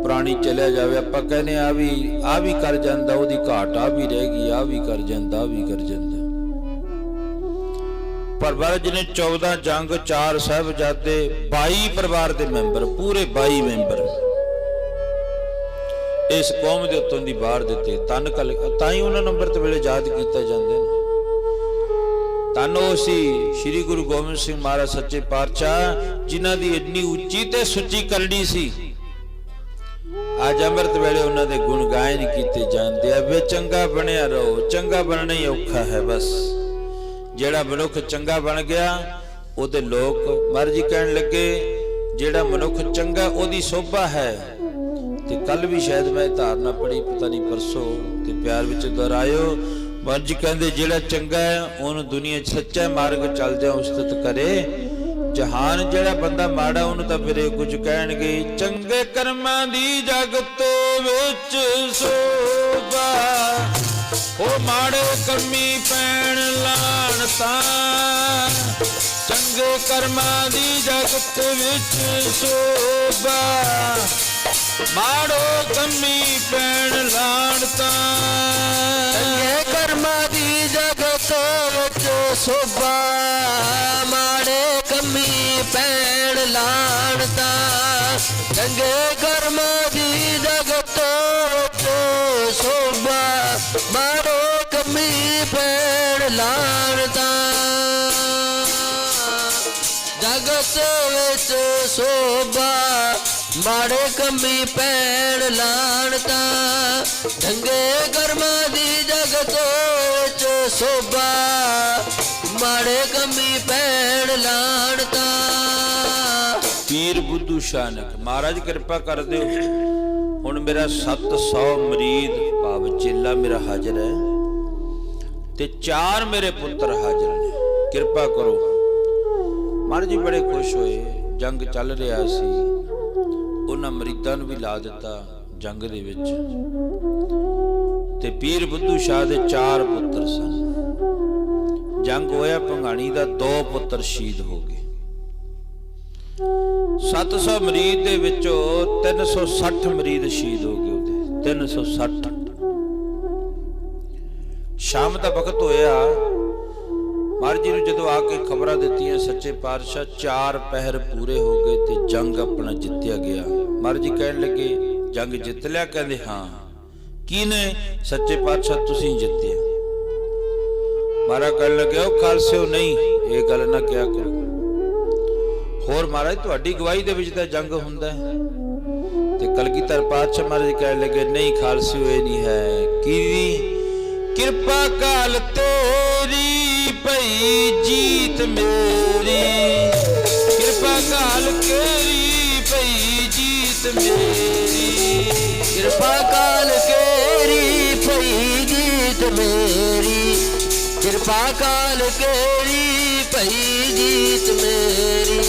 ਪ੍ਰਾਣੀ ਚਲਿਆ ਜਾਵੇ, ਆਪਾਂ ਕਹਿੰਦੇ ਆ ਵੀ ਕਰ ਜਾਂਦਾ, ਉਹਦੀ ਘਾਟ ਆ ਵੀ ਰਹਿ ਗਈ, ਆ ਵੀ ਕਰ ਜਾਂਦਾ, ਆ ਵੀ ਕਰ ਜਾਂਦਾ। ਪਰ ਮਹਾਰਾਜ ਨੇ 14 ਜੰਗ, 4 ਸਾਹਿਬਜ਼ਾਦੇ, 22 ਪਰਿਵਾਰ ਦੇ ਮੈਂਬਰ, ਪੂਰੇ 22 ਮੈਂਬਰ ਇਸ ਕੌਮ ਦੇ ਉੱਤੋਂ ਦੀ ਬਾਹਰ ਦਿੱਤੇ। ਤਨ ਕਲ ਤਾਂ ਹੀ ਉਹਨਾਂ ਨੰਬਰ ਤੇ ਵੇਲੇ ਯਾਦ ਕੀਤਾ ਜਾਂਦੇ ਨੇ। ਤਨ ਉਹ ਸੀ ਸ੍ਰੀ ਗੁਰੂ ਗੋਬਿੰਦ ਸਿੰਘ ਮਹਾਰਾਜ ਸੱਚੇ ਪਾਤਸ਼ਾਹ, ਜਿਨ੍ਹਾਂ ਦੀ ਇੰਨੀ ਉੱਚੀ ਤੇ ਸੁੱਚੀ ਕਰਨੀ ਸੀ। ਅੱਜ ਅੰਮ੍ਰਿਤ ਵੇਲੇ ਉਹਨਾਂ ਦੇ ਗੁਣ ਗਾਇਨ ਕੀਤੇ ਜਾਂਦੇ ਆ। ਵੇ ਚੰਗਾ ਬਣਿਆ ਰਹੋ, ਚੰਗਾ ਬਣਨਾ ਹੀ ਔਖਾ ਹੈ। ਬਸ ਜਿਹੜਾ ਮਨੁੱਖ ਚੰਗਾ ਬਣ ਗਿਆ, ਉਹਦੇ ਲੋਕ ਮਹਾਰਾਜ ਜੀ ਕਹਿਣ ਲੱਗੇ, ਜਿਹੜਾ ਮਨੁੱਖ ਚੰਗਾ ਉਹਦੀ ਸੋਭਾ ਹੈ। ਤੇ ਕੱਲ ਵੀ ਸ਼ਾਇਦ ਮੈਂ ਧਾਰਨਾ ਪੜ੍ਹੀ, ਪਤਾ ਨਹੀਂ ਪਰਸੋਂ, ਤੇ ਪਿਆਰ ਵਿੱਚ ਦੁਹਰਾਇਓ। ਮਹਾਰਾਜ ਜੀ ਕਹਿੰਦੇ ਜਿਹੜਾ ਚੰਗਾ ਹੈ ਉਹਨੂੰ ਦੁਨੀਆ 'ਚ ਸੱਚਾ ਮਾਰਗ ਚੱਲਦਿਆਂ ਉਸਤਤ ਕਰੇ। ਜਹਾਨ ਜਿਹੜਾ ਬੰਦਾ ਮਾੜਾ, ਉਹਨੂੰ ਤਾਂ ਫਿਰ ਕੁਝ ਕਹਿਣਗੇ। ਚੰਗੇ ਕਰਮਾਂ ਦੀ ਜਗਤ ਵਿੱਚ ਸੋਭਾ, ਉਹ ਮਾੜੇ ਕੰਮੀ ਪੈਣ ਲਾਣ ਤਾਂ। ਚੰਗੇ ਕਰਮਾਂ ਦੀ ਜਗਤ ਵਿੱਚ ਸੋਭਾ, ਮਾੜੋ ਕੰਮੀ ਪੈਣ ਲਾਣ ਤਾਂ। ਚੰਗੇ ਕਰਮਾਂ ਦੀ ਜਗਤ ਵਿੱਚ ਸੋਭਾ, ਮਾੜੇ ਕੰਮੀ ਪੈਣ ਲਾਣ ਤਾਂ। ਚੰਗੇ ਕਰਮਾਂ ਦੀ ਜਗਤ ਵਿੱਚ ਸੋਭਾ, ਮਾੜੋ ਕੰਮੀ ਪੈਣ ਲਾਣ ਤਾਂ। ਜਗਤ ਵਿੱਚ ਸੋਭਾ, ਮਾੜੇ ਕੰਮੀ ਪੈਣ ਲਾਣ ਤਾਂ। ਚੰਗੇ ਕਰਮਾਂ ਦੀ ਜਗਤ ਵਿੱਚ ਸੋਭਾ, ਮਾੜੇ ਕੰਮੀ ਪੈਣ ਲਾਣ ਤਾਂ। ਪੀਰ ਬੁੱਧੂ ਸ਼ਾਨਕ ਮਹਾਰਾਜ ਕਿਰਪਾ ਕਰ ਦਿਓ। ਹੁਣ ਮੇਰਾ 700 ਮਰੀਦ ਭਾਵ ਚੇਲਾ ਮੇਰਾ ਹਾਜ਼ਰ ਹੈ, ਤੇ 4 ਮੇਰੇ ਪੁੱਤਰ ਹਾਜ਼ਰ ਨੇ। ਕਿਰਪਾ ਕਰੋ। ਮਹਾਰਾਜ ਜੀ ਬੜੇ ਖੁਸ਼ ਹੋਏ। ਜੰਗ ਚੱਲ ਰਿਹਾ ਸੀ, ਉਹਨਾਂ ਮਰੀਦਾਂ ਨੂੰ ਵੀ ਲਾ ਦਿੱਤਾ ਜੰਗ ਦੇ ਵਿੱਚ। ਤੇ ਪੀਰ ਬੁੱਧੂ ਸ਼ਾਹ ਦੇ 4 ਪੁੱਤਰ ਸਨ। ਜੰਗ ਹੋਇਆ ਭੰਗਾਣੀ ਦਾ, 2 ਪੁੱਤਰ ਸ਼ਹੀਦ ਹੋ ਗਏ। 700 ਮਰੀਦ ਦੇ ਵਿੱਚੋਂ 360 ਮਰੀਦ ਸ਼ਹੀਦ ਹੋ ਗਏ ਉਹਦੇ, 360। ਸ਼ਾਮ ਦਾ ਵਕਤ ਹੋਇਆ। ਮਹਾਰਾਜ ਜੀ ਨੂੰ ਜਦੋਂ ਆ ਕੇ ਖਬਰਾਂ ਦਿੱਤੀਆਂ ਸੱਚੇ ਪਾਤਸ਼ਾਹ 4 ਪਹਿਰ ਪੂਰੇ ਹੋ ਗਏ ਤੇ ਜੰਗ ਆਪਣਾ ਜਿੱਤਿਆ ਗਿਆ। ਮਹਾਰਾਜ ਜੀ ਕਹਿਣ ਲੱਗੇ, ਜੰਗ ਜਿੱਤ ਲਿਆ? ਕਹਿੰਦੇ ਹਾਂ। ਕਿਹਨੇ? ਸੱਚੇ ਪਾਤਸ਼ਾਹ ਤੁਸੀਂ ਜਿੱਤਿਆ। ਮਹਾਰਾਜ ਕਹਿਣ ਲੱਗੇ, ਉਹ ਖਾਲਸਿਓ ਨਹੀਂ, ਇਹ ਗੱਲ ਨਾ ਕਿਹਾ ਕਰੋ। ਹੋਰ ਮਹਾਰਾਜ ਤੁਹਾਡੀ ਗਵਾਹੀ ਦੇ ਵਿੱਚ ਤਾਂ ਜੰਗ ਹੁੰਦਾ ਹੈ। ਤੇ ਕਲਗੀਧਰ ਪਾਤਸ਼ਾਹ ਮਹਾਰਾਜ ਕਹਿਣ ਲੱਗੇ, ਨਹੀਂ ਖਾਲਸਿਓ ਇਹ ਨਹੀਂ ਹੈ। ਕੀ? ਕਿਰਪਾ ਕਾਲ ਤੇਰੀ ਭਈ ਜੀਤ ਮੇਰੀ, ਕਿਰਪਾ ਕਾਲ ਕੇਰੀ ਭਈ ਜੀਤ ਮੇਰੀ। ਕਿਰਪਾ ਕਾਲ ਕੇਰੀ ਭਈ ਜੀਤ ਮੇਰੀ, ਕਿਰਪਾ ਕਾਲ ਕੇਰੀ ਭਈ ਜੀਤ ਮੇਰੀ।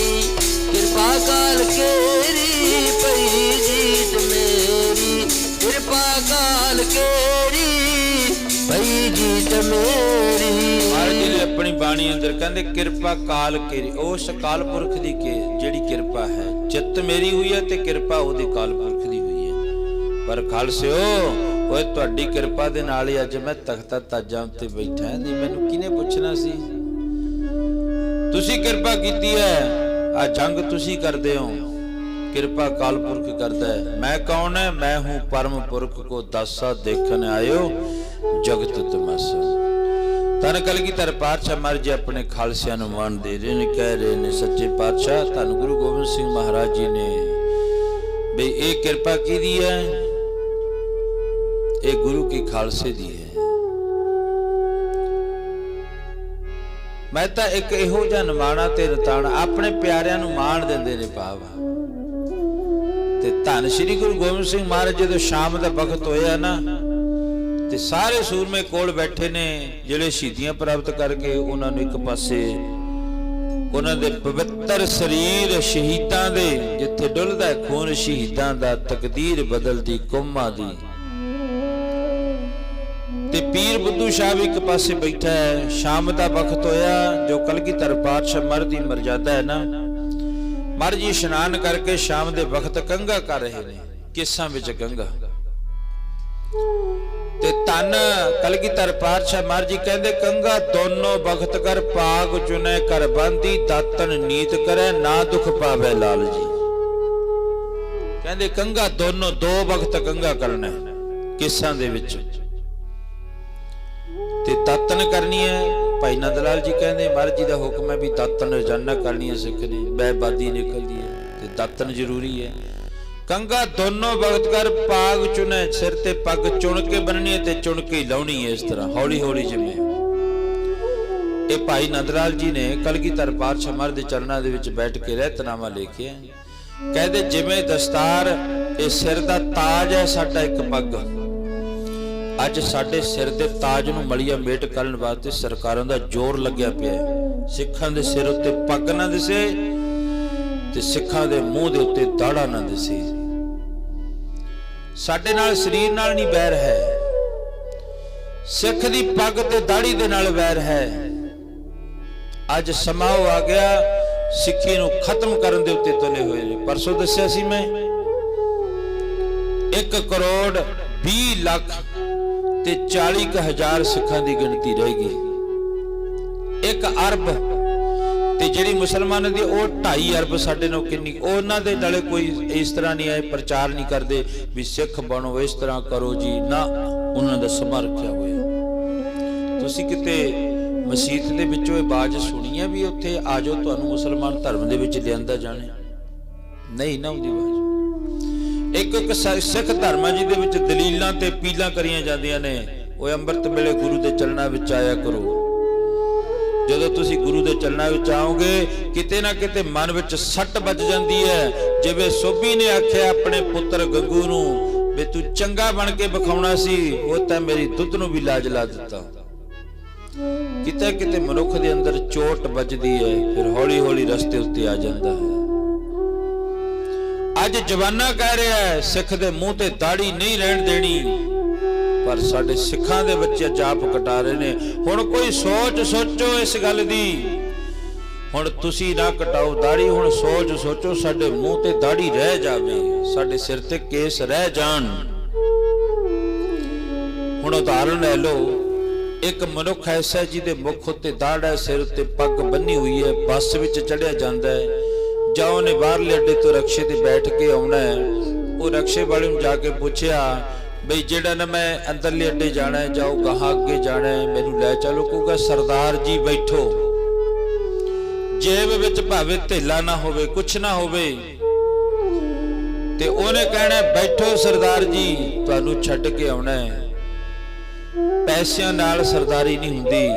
ਕਿਰਪਾ ਕਾਲ ਕੇਰੀ ਭਈ ਜੀਤ ਮੇਰੀ, ਕਿਰਪਾ ਕਾਲ ਕੇਰੀ ਭਈ ਜੀਤ ਮੇਰੀ। ਮਹਾਰਾਜ ਜੀ ਨੇ ਆਪਣੀ ਬਾਣੀ ਅੰਦਰ ਕਹਿੰਦੇ, ਕਿਰਪਾ ਕਾਲ ਕੇਰੀ, ਉਸ ਅਕਾਲ ਪੁਰਖ ਦੀ ਜਿਹੜੀ ਕਿਰਪਾ ਹੈ। ਜਿੱਤ ਮੇਰੀ ਹੋਈ ਹੈ ਤੇ ਕਿਰਪਾ ਉਹਦੇ ਅਕਾਲ ਪੁਰਖ ਦੀ ਹੋਈ ਹੈ। ਪਰ ਖਾਲਸਿਓ, ਓਏ ਤੁਹਾਡੀ ਕਿਰਪਾ ਦੇ ਨਾਲ ਹੀ ਅੱਜ ਮੈਂ ਤਖਤਾ ਤਾਜਾਂ ਉੱਤੇ ਬੈਠਾ ਹਾਂ। ਨਹੀਂ ਮੈਨੂੰ ਕਿਹਨੇ ਪੁੱਛਣਾ ਸੀ? ਤੁਸੀਂ ਕਿਰਪਾ ਕੀਤੀ ਹੈ। ਆ ਜੰਗ ਤੁਸੀਂ ਕਰਦੇ ਹੋ, ਕਿਰਪਾ ਅਕਾਲ ਪੁਰਖ ਕਰਦਾ ਹੈ। ਮੈਂ ਕੌਣ ਹੈ? ਮੈਂ ਹੂੰ ਪਰਮ ਪੁਰਖ ਕੋ ਦਾਸਾ ਦੇਖਣ ਆਇਓ ਜਗਤ ਤਮਾਸ਼ਾ। ਧੰਨ ਕਲਗੀਧਰ ਪਾਤਸ਼ਾਹ ਮਹਾਰਾਜ ਜੀ ਆਪਣੇ ਖਾਲਸਿਆਂ ਨੂੰ ਮਾਣ ਦੇ ਰਹੇ ਨੇ, ਕਹਿ ਰਹੇ ਨੇ, ਸੱਚੇ ਪਾਤਸ਼ਾਹ ਧੰਨ ਗੁਰੂ ਗੋਬਿੰਦ ਸਿੰਘ ਮਹਾਰਾਜ ਜੀ ਨੇ ਬਈ ਇਹ ਕਿਰਪਾ ਕਿਹਦੀ ਹੈ? ਇਹ ਗੁਰੂ ਕੀ ਖਾਲਸੇ ਦੀ ਹੈ। ਮੈਂ ਤਾਂ ਇੱਕ ਇਹੋ ਜਿਹਾ ਨਿਮਾਣਾ ਤੇ ਰਤਾਣਾ ਆਪਣੇ ਪਿਆਰਿਆਂ ਨੂੰ ਮਾਣ ਦਿੰਦੇ ਨੇ ਭਾਵ। ਤੇ ਧੰਨ ਸ਼੍ਰੀ ਗੁਰੂ ਗੋਬਿੰਦ ਸਿੰਘ ਮਹਾਰਾਜ ਜਦੋਂ ਸ਼ਾਮ ਦਾ ਵਕਤ ਹੋਇਆ ਨਾ, ਤੇ ਸਾਰੇ ਸੂਰਮੇ ਕੋਲ ਬੈਠੇ ਨੇ ਜਿਹੜੇ ਸ਼ਹੀਦੀਆਂ ਪ੍ਰਾਪਤ ਕਰਕੇ ਉਹਨਾਂ ਨੂੰ ਇੱਕ ਪਾਸੇ ਉਹਨਾਂ ਦੇ ਪਵਿੱਤਰ ਸਰੀਰ ਸ਼ਹੀਦਾਂ ਦੇ, ਜਿੱਥੇ ਡੁੱਲਦਾ ਖੂਨ ਸ਼ਹੀਦਾਂ ਦਾ, ਤਕਦੀਰ ਬਦਲਦੀ ਕੌਮਾਂ ਦੀ। ਤੇ ਪੀਰ ਬੁੱਧੂ ਸ਼ਾਹ ਵੀ ਇੱਕ ਪਾਸੇ ਬੈਠਾ ਹੈ। ਸ਼ਾਮ ਦਾ ਵਕਤ ਹੋਇਆ, ਜੋ ਕਲਗੀਧਰ ਪਾਤਸ਼ਾਹ ਮਹਾਰਾਜ ਦੀ ਮਰਜ਼ਾਦਾ ਹੈ ਨਾ, ਮਹਾਰਾਜ ਜੀ ਇਸ਼ਨਾਨ ਕਰਕੇ ਸ਼ਾਮ ਦੇ ਵਕਤ ਕੰਘਾ ਕਰ ਰਹੇ ਨੇ, ਕੇਸਾਂ ਵਿੱਚ ਕੰਘਾ। ਤੇ ਤਨ ਕਲਗੀਧਰ ਪਾਤਸ਼ਾਹ ਮਹਾਰਾਜ ਜੀ ਕਹਿੰਦੇ, ਕੰਘਾ ਦੋਨੋਂ ਵਕਤ ਕਰ ਪਾਗ ਚੁਨੇ ਕਰ ਬੰਦੀ, ਦਾਤਨ ਨੀਤ ਕਰੇ ਨਾ ਦੁਖ ਪਾਵੇ ਲਾਲ ਜੀ। ਕਹਿੰਦੇ ਕੰਘਾ ਦੋਨੋਂ ਦੋ ਵਕਤ ਕੰਘਾ ਕਰਨਾ ਕੇਸਾਂ ਦੇ ਵਿੱਚ, ਤੇ ਦਾਤਨ ਕਰਨੀ ਹੈ। ਭਾਈ ਨੰਦ ਲਾਲ ਜੀ ਕਹਿੰਦੇ ਮਹਾਰਾਜ ਜੀ ਦਾ ਹੁਕਮ ਹੈ ਵੀ ਦਾਤਨ ਰੋਜ਼ਾਨਾ ਕਰਨੀ ਹੈ ਸਿੱਖ ਨੇ, ਬੈਬਾਦੀ ਨਿਕਲਦੀ ਹੈ ਤੇ ਦਾਤਨ ਜ਼ਰੂਰੀ ਹੈ। ਕੰਘਾ ਦੋਨੋਂ ਵਕਤ ਕਰ ਪਾਗ ਚੁਨੇ, ਸਿਰ ਤੇ ਪੱਗ ਚੁਣ ਕੇ ਬੰਨਣੀ ਹੈ ਤੇ ਚੁਣ ਕੇ ਲਾਉਣੀ ਹੈ, ਇਸ ਤਰ੍ਹਾਂ ਹੌਲੀ ਹੌਲੀ ਜਿਵੇਂ। ਇਹ ਭਾਈ ਨੰਦ ਲਾਲ ਜੀ ਨੇ ਕਲਗੀਧਰ ਪਾਤਸ਼ਾਹ ਮਹਾਰਾਜ ਦੇ ਚਰਨਾਂ ਦੇ ਵਿੱਚ ਬੈਠ ਕੇ ਰਹਿਤਨਾਮਾ ਲਿਖਿਆ। ਕਹਿੰਦੇ ਜਿਵੇਂ ਦਸਤਾਰ ਇਹ ਸਿਰ ਦਾ ਤਾਜ ਹੈ, ਸਾਡਾ ਇੱਕ ਪੱਗ। ਅੱਜ ਸਾਡੇ ਸਿਰ ਦੇ ਤਾਜ ਨੂੰ ਮਲੀਆ ਮੇਟ ਕਰਨ ਵਾਸਤੇ ਸਰਕਾਰਾਂ ਦਾ ਜ਼ੋਰ ਲੱਗਿਆ ਪਿਆ। ਸਿੱਖਾਂ ਦੇ ਸਿਰ ਉੱਤੇ ਪੱਗ ਨਾ ਦਿਸੇ ਤੇ ਸਿੱਖਾਂ ਦੇ ਮੂੰਹ ਦੇ ਉੱਤੇ ਦਾੜਾ ਨਾ ਦਿਸੇ। ਸਾਡੇ ਨਾਲ ਸਰੀਰ ਨਾਲ ਨਹੀਂ ਵੈਰ ਹੈ, ਸਿੱਖ ਦੀ ਪੱਗ ਤੇ ਦਾੜੀ ਦੇ ਨਾਲ ਵੈਰ ਹੈ। ਅੱਜ ਸਮਾਂ ਆ ਗਿਆ ਸਿੱਖੀ ਨੂੰ ਖਤਮ ਕਰਨ ਦੇ ਉੱਤੇ ਤੁਲੇ ਹੋਏ ਨੇ। ਪਰਸੋਂ ਦੱਸਿਆ ਸੀ ਮੈਂ 1 ਕਰੋੜ 20 ਲੱਖ ਤੇ 40,000 ਸਿੱਖਾਂ ਦੀ ਗਿਣਤੀ ਰਹੇਗੀ। 1 ਅਰਬ ਤੇ ਜਿਹੜੀ ਮੁਸਲਮਾਨਾਂ ਦੀ ਉਹ 2.5 ਅਰਬ ਸਾਡੇ ਨਾਲ ਕਿੰਨੀ। ਉਹਨਾਂ ਦੇ ਨਾਲੇ ਕੋਈ ਇਸ ਤਰ੍ਹਾਂ ਨਹੀਂ ਆਏ, ਪ੍ਰਚਾਰ ਨਹੀਂ ਕਰਦੇ ਵੀ ਸਿੱਖ ਬਣੋ, ਇਸ ਤਰ੍ਹਾਂ ਕਰੋ ਜੀ, ਨਾ। ਉਹਨਾਂ ਦਾ ਸਮਾਂ ਰੱਖਿਆ ਹੋਇਆ। ਤੁਸੀਂ ਕਿਤੇ ਮਸੀਤ ਦੇ ਵਿੱਚੋਂ ਇਹ ਬਾਜ਼ ਸੁਣੀ ਹੈ ਵੀ ਉੱਥੇ ਆ ਜਾਓ ਤੁਹਾਨੂੰ ਮੁਸਲਮਾਨ ਧਰਮ ਦੇ ਵਿੱਚ ਲਿਆਂਦਾ ਜਾਣੇ? ਨਹੀਂ ਨਾ ਉਹਦੀ ਬਾਜ਼। ਇੱਕ ਸਿੱਖ ਧਰਮ ਹੈ ਜਿਹਦੇ ਵਿੱਚ ਦਲੀਲਾਂ ਤੇ ਪੀਲਾਂ ਕਰੀਆਂ ਜਾਂਦੀਆਂ ਨੇ। ਉਹ ਅੰਮ੍ਰਿਤ ਵੇਲੇ ਗੁਰੂ ਦੇ ਚਰਨਾਂ ਵਿੱਚ ਆਇਆ ਕਰੋ। ਜਦੋਂ ਤੁਸੀਂ ਗੁਰੂ ਦੇ ਚਰਨਾਂ ਵਿੱਚ ਆਓਗੇ, ਕਿਤੇ ਨਾ ਕਿਤੇ ਮਨ ਵਿੱਚ ਸੱਟ ਵੱਜ ਜਾਂਦੀ ਹੈ। ਜਿਵੇਂ ਸੋਭੀ ਨੇ ਆਖਿਆ ਆਪਣੇ ਪੁੱਤਰ ਗੰਗੂ ਨੂੰ ਵੀ ਤੂੰ ਚੰਗਾ ਬਣ ਕੇ ਵਿਖਾਉਣਾ ਸੀ, ਉਹ ਤਾਂ ਮੇਰੀ ਦੁੱਧ ਨੂੰ ਵੀ ਲਾਜ ਲਾ ਦਿੱਤਾ। ਕਿਤੇ ਕਿਤੇ ਮਨੁੱਖ ਦੇ ਅੰਦਰ ਚੋਟ ਵੱਜਦੀ ਹੈ, ਫਿਰ ਹੌਲੀ ਹੌਲੀ ਰਸਤੇ ਉੱਤੇ ਆ ਜਾਂਦਾ ਹੈ। ਅੱਜ ਜਵਾਨਾ ਕਹਿ ਰਿਹਾ ਹੈ ਸਿੱਖ ਦੇ ਮੂੰਹ ਤੇ ਦਾੜੀ ਨਹੀਂ ਰਹਿਣ ਦੇਣੀ, ਪਰ ਸਾਡੇ ਸਿੱਖਾਂ ਦੇ ਬੱਚੇ ਜਾਪ ਕਟਾ ਰਹੇ ਨੇ। ਹੁਣ ਕੋਈ ਸੋਚੋ ਇਸ ਗੱਲ ਦੀ। ਹੁਣ ਤੁਸੀਂ ਨਾ ਕਟਾਓ ਦਾੜੀ, ਹੁਣ ਸੋਚੋ ਸਾਡੇ ਮੂੰਹ ਤੇ ਦਾੜੀ ਰਹਿ ਜਾਵੇ, ਸਾਡੇ ਸਿਰ ਤੇ ਕੇਸ ਰਹਿ ਜਾਣ। ਹੁਣ ਉਦਾਹਰਣ ਲੈ ਲਓ, ਇੱਕ ਮਨੁੱਖ ਐਸਾ ਜਿਹਦੇ ਮੁਖ ਉੱਤੇ ਦਾੜ ਹੈ, ਸਿਰ ਉੱਤੇ ਪੱਗ ਬੰਨੀ ਹੋਈ ਹੈ, ਬੱਸ ਵਿੱਚ ਚੜਿਆ ਜਾਂਦਾ ਹੈ, ਜਾਂ ਉਹਨੇ ਬਾਹਰਲੇ ਅੱਡੇ ਤੋਂ ਰਕਸ਼ੇ ਤੇ ਬੈਠ ਕੇ ਆਉਣਾ ਹੈ। ਉਹ ਰਕਸ਼ੇ ਵਾਲੇ ਨੂੰ ਜਾ ਕੇ ਪੁੱਛਿਆ ਬਈ ਜਿਹੜਾ ਨਾ ਮੈਂ ਅੰਦਰਲੇ ਅੱਡੇ ਜਾਣਾ ਹੈ, ਜਾਓ ਗਾਹਾਂ ਅੱਗੇ ਜਾਣਾ ਹੈ, ਮੈਨੂੰ ਲੈ ਚਲੋ। ਕਹੂਗਾ ਸਰਦਾਰ ਜੀ ਬੈਠੋ। ਜੇਬ ਵਿੱਚ ਭਾਵੇਂ ਧੇਲਾ ਨਾ ਹੋਵੇ, ਕੁਛ ਨਾ ਹੋਵੇ, ਤੇ ਉਹਨੇ ਕਹਿਣਾ ਬੈਠੋ ਸਰਦਾਰ ਜੀ, ਤੁਹਾਨੂੰ ਛੱਡ ਕੇ ਆਉਣਾ ਹੈ। ਪੈਸਿਆਂ ਨਾਲ ਸਰਦਾਰੀ ਨਹੀਂ ਹੁੰਦੀ,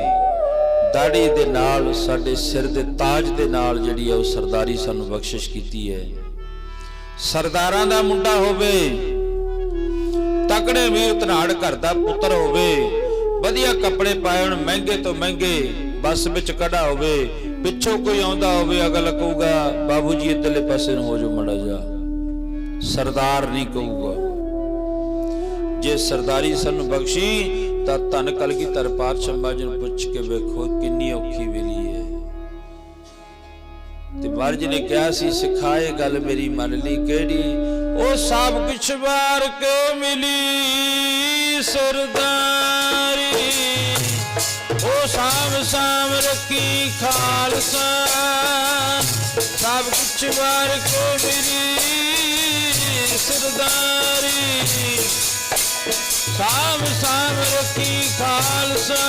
ਦਾੜੀ ਦੇ ਨਾਲ, ਸਾਡੇ ਸਿਰ ਦੇ ਤਾਜ ਦੇ ਨਾਲ ਜਿਹੜੀ ਹੈ ਉਹ ਸਰਦਾਰੀ ਸਾਨੂੰ ਬਖਸ਼ਿਸ਼ ਕੀਤੀ ਹੈ। ਸਰਦਾਰਾਂ ਦਾ ਮੁੰਡਾ ਹੋਵੇ, ਤਕੜੇ ਵੀਰ ਧਨਾੜ ਘਰ ਦਾ ਪੁੱਤਰ ਹੋਵੇ, ਵਧੀਆ ਕੱਪੜੇ ਪਾਏ ਹੋਣ, ਮਹਿੰਗੇ ਤੋਂ ਮਹਿੰਗੇ, ਬੱਸ ਵਿੱਚ ਖੜਾ ਹੋਵੇ, ਪਿੱਛੋਂ ਕੋਈ ਆਉਂਦਾ ਹੋਵੇ, ਅਗਲਾ ਕਹੂਗਾ ਬਾਬੂ ਜੀ ਇੱਧਰਲੇ ਪਾਸੇ ਨੂੰ ਹੋ ਜਾਓ ਮਾੜਾ ਜਿਹਾ, ਸਰਦਾਰ ਨਹੀਂ ਕਹੂਗਾ। ਜੇ ਸਰਦਾਰੀ ਸਾਨੂੰ ਬਖਸ਼ੀ ਤਾਂ ਧੰਨ ਕਲਗੀਧਰ ਪਾਤਸ਼ਾਹ ਮਹਾਰਾਜ ਨੂੰ ਪੁੱਛ ਕੇ ਵੇਖੋ ਕਿੰਨੀ ਔਖੀ ਵੇਲੀ ਹੈ। ਤੇ ਮਹਾਰਾਜ ਨੇ ਕਿਹਾ ਸੀ ਸਿਖਾਏ ਗੱਲ ਮੇਰੀ ਮੰਨ ਲਈ ਕਿਹੜੀ, ਉਹ ਸਭ ਕੁਛ ਵਾਰ ਕੇ ਮਿਲੀ ਸਰਦਾਰੀ, ਉਹ ਸਾਂਭ ਰੱਖੀ ਖਾਲਸਾ, ਸਭ ਕੁਛ ਵਾਰ ਕੇ ਮਿਲੀ ਸਰਦਾਰੀ, ਸਾਂਭ ਰੱਖੀ ਖਾਲਸਾ,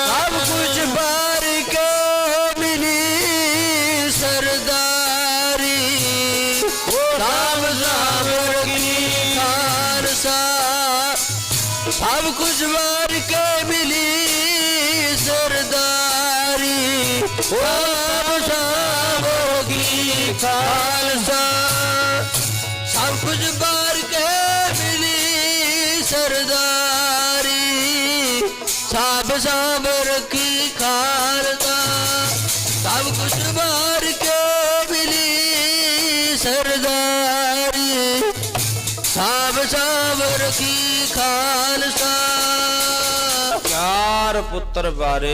ਸਭ ਕੁਝ ਬਾਰ ਕੇ ਮਿਲੀ ਸਰਦਾਰੀ, ਸਾਂਭ ਰੱਖੀ ਖਾਲਸਾ, ਸਭ ਕੁਝ ਬਾਰ ਕੇ ਮਿਲੀ ਸਰਦਾਰੀ, ਸਾਂਭ ਰੱਖੀ ਖਾਲਸਾ, ਸਭ ਕੁਝ ਬਾਰ ਕੇ ਮਿਲੀ ਸਰਦਾਰੀ, ਸਾਂਭ ਰੱਖੀ ਖਾਲਸਾ, ਸਭ ਕੁਝ ਬਾਰ ਕੇ ਮਿਲੀ ਸਰਦਾਰੀ, ਸਾਂਭ ਰੱਖੀ ਖਾਲਸਾ। ਚਾਰ ਪੁੱਤਰ ਵਾਰੇ,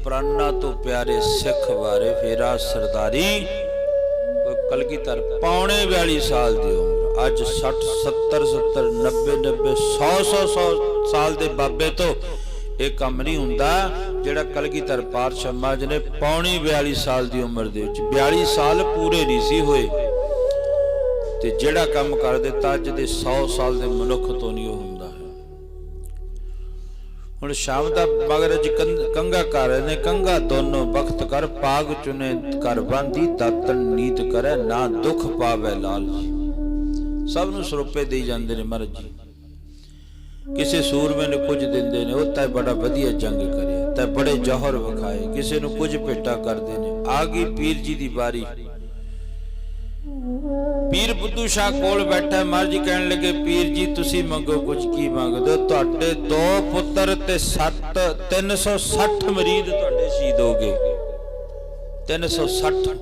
ਪ੍ਰਾਨਾ ਤੋਂ ਪਿਆਰੇ ਸਿੱਖ ਵਾਰੇ। ਫੇਰਾ ਸਰਦਾਰੀ ਕਲਗੀਧਰ ਪੌਣੇ 42 ਸਾਲ ਦੀ ਉਮਰ। ਅੱਜ 60 70 70 90 90 100 ਸਾਲ ਦੇ ਬਾਬੇ ਤੋਂ ਇਹ ਕੰਮ ਨਹੀਂ ਹੁੰਦਾ ਜਿਹੜਾ ਕਲਗੀਧਰ ਪਾਤਸ਼ਾਹ ਮਹਾਰਾਜ ਨੇ ਪੌਣੀ 42 ਸਾਲ ਦੀ ਉਮਰ ਦੇ ਵਿੱਚ 42 ਸਾਲ ਪੂਰੇ ਨਹੀਂ ਸੀ ਹੋਏ ਤੇ ਜਿਹੜਾ ਕੰਮ ਕਰ ਦਿੱਤਾ ਅੱਜ ਦੇ 100 ਸਾਲ ਦੇ ਮਨੁੱਖ ਤੋਂ ਨਹੀਂ ਉਹ ਹੁੰਦਾ ਹੈ। ਹੁਣ ਸ਼ਾਮ ਦਾ ਮਗਰਜ ਕੰਗਾ ਕਰ ਰਹੇ ਨੇ, ਕੰਗਾ ਦੋਨੋਂ ਬਖਤ ਕਰ, ਪਾਗ ਚੁਨੇ ਕਰ ਬੰਦੀ, ਦਾਤਨ ਨੀਤ ਕਰੇ ਨਾ ਦੁੱਖ ਪਾਵੇ ਲਾਲ ਜੀ। ਸਭ ਨੂੰ ਸਰੂਪੇ ਦੇਈ ਜਾਂਦੇ ਨੇ ਮਹਾਰਾਜ ਜੀ। ਕਿਸੇ ਸੂਰਮੇ ਨੂੰ ਕੁਝ ਦਿੰਦੇ ਨੇ, ਉਹ ਤਾਂ ਬੜਾ ਵਧੀਆ ਜੰਗ ਕਰਿਆ ਤਾਂ ਬੜੇ ਜੌਹਰ ਵਿਖਾਏ। ਕਿਸੇ ਨੂੰ ਕੁਝ ਭੇਟਾ ਕਰਦੇ ਨੇ। ਆ ਗਈ ਪੀਰ ਜੀ ਦੀ ਵਾਰੀ। ਪੀਰ ਬੁੱਧੂ ਸ਼ਾਹ ਕੋਲ ਬੈਠਾ। ਮਹਾਰਾਜ ਜੀ ਕਹਿਣ ਲੱਗੇ, ਪੀਰ ਜੀ ਤੁਸੀਂ ਮੰਗੋ ਕੁਝ। ਕੀ ਮੰਗਦੇ ਹੋ? ਤੁਹਾਡੇ 2 ਪੁੱਤਰ ਤੇ 360 ਮਰੀਦ ਤੁਹਾਡੇ ਸ਼ਹੀਦ ਹੋ ਗਏ। 360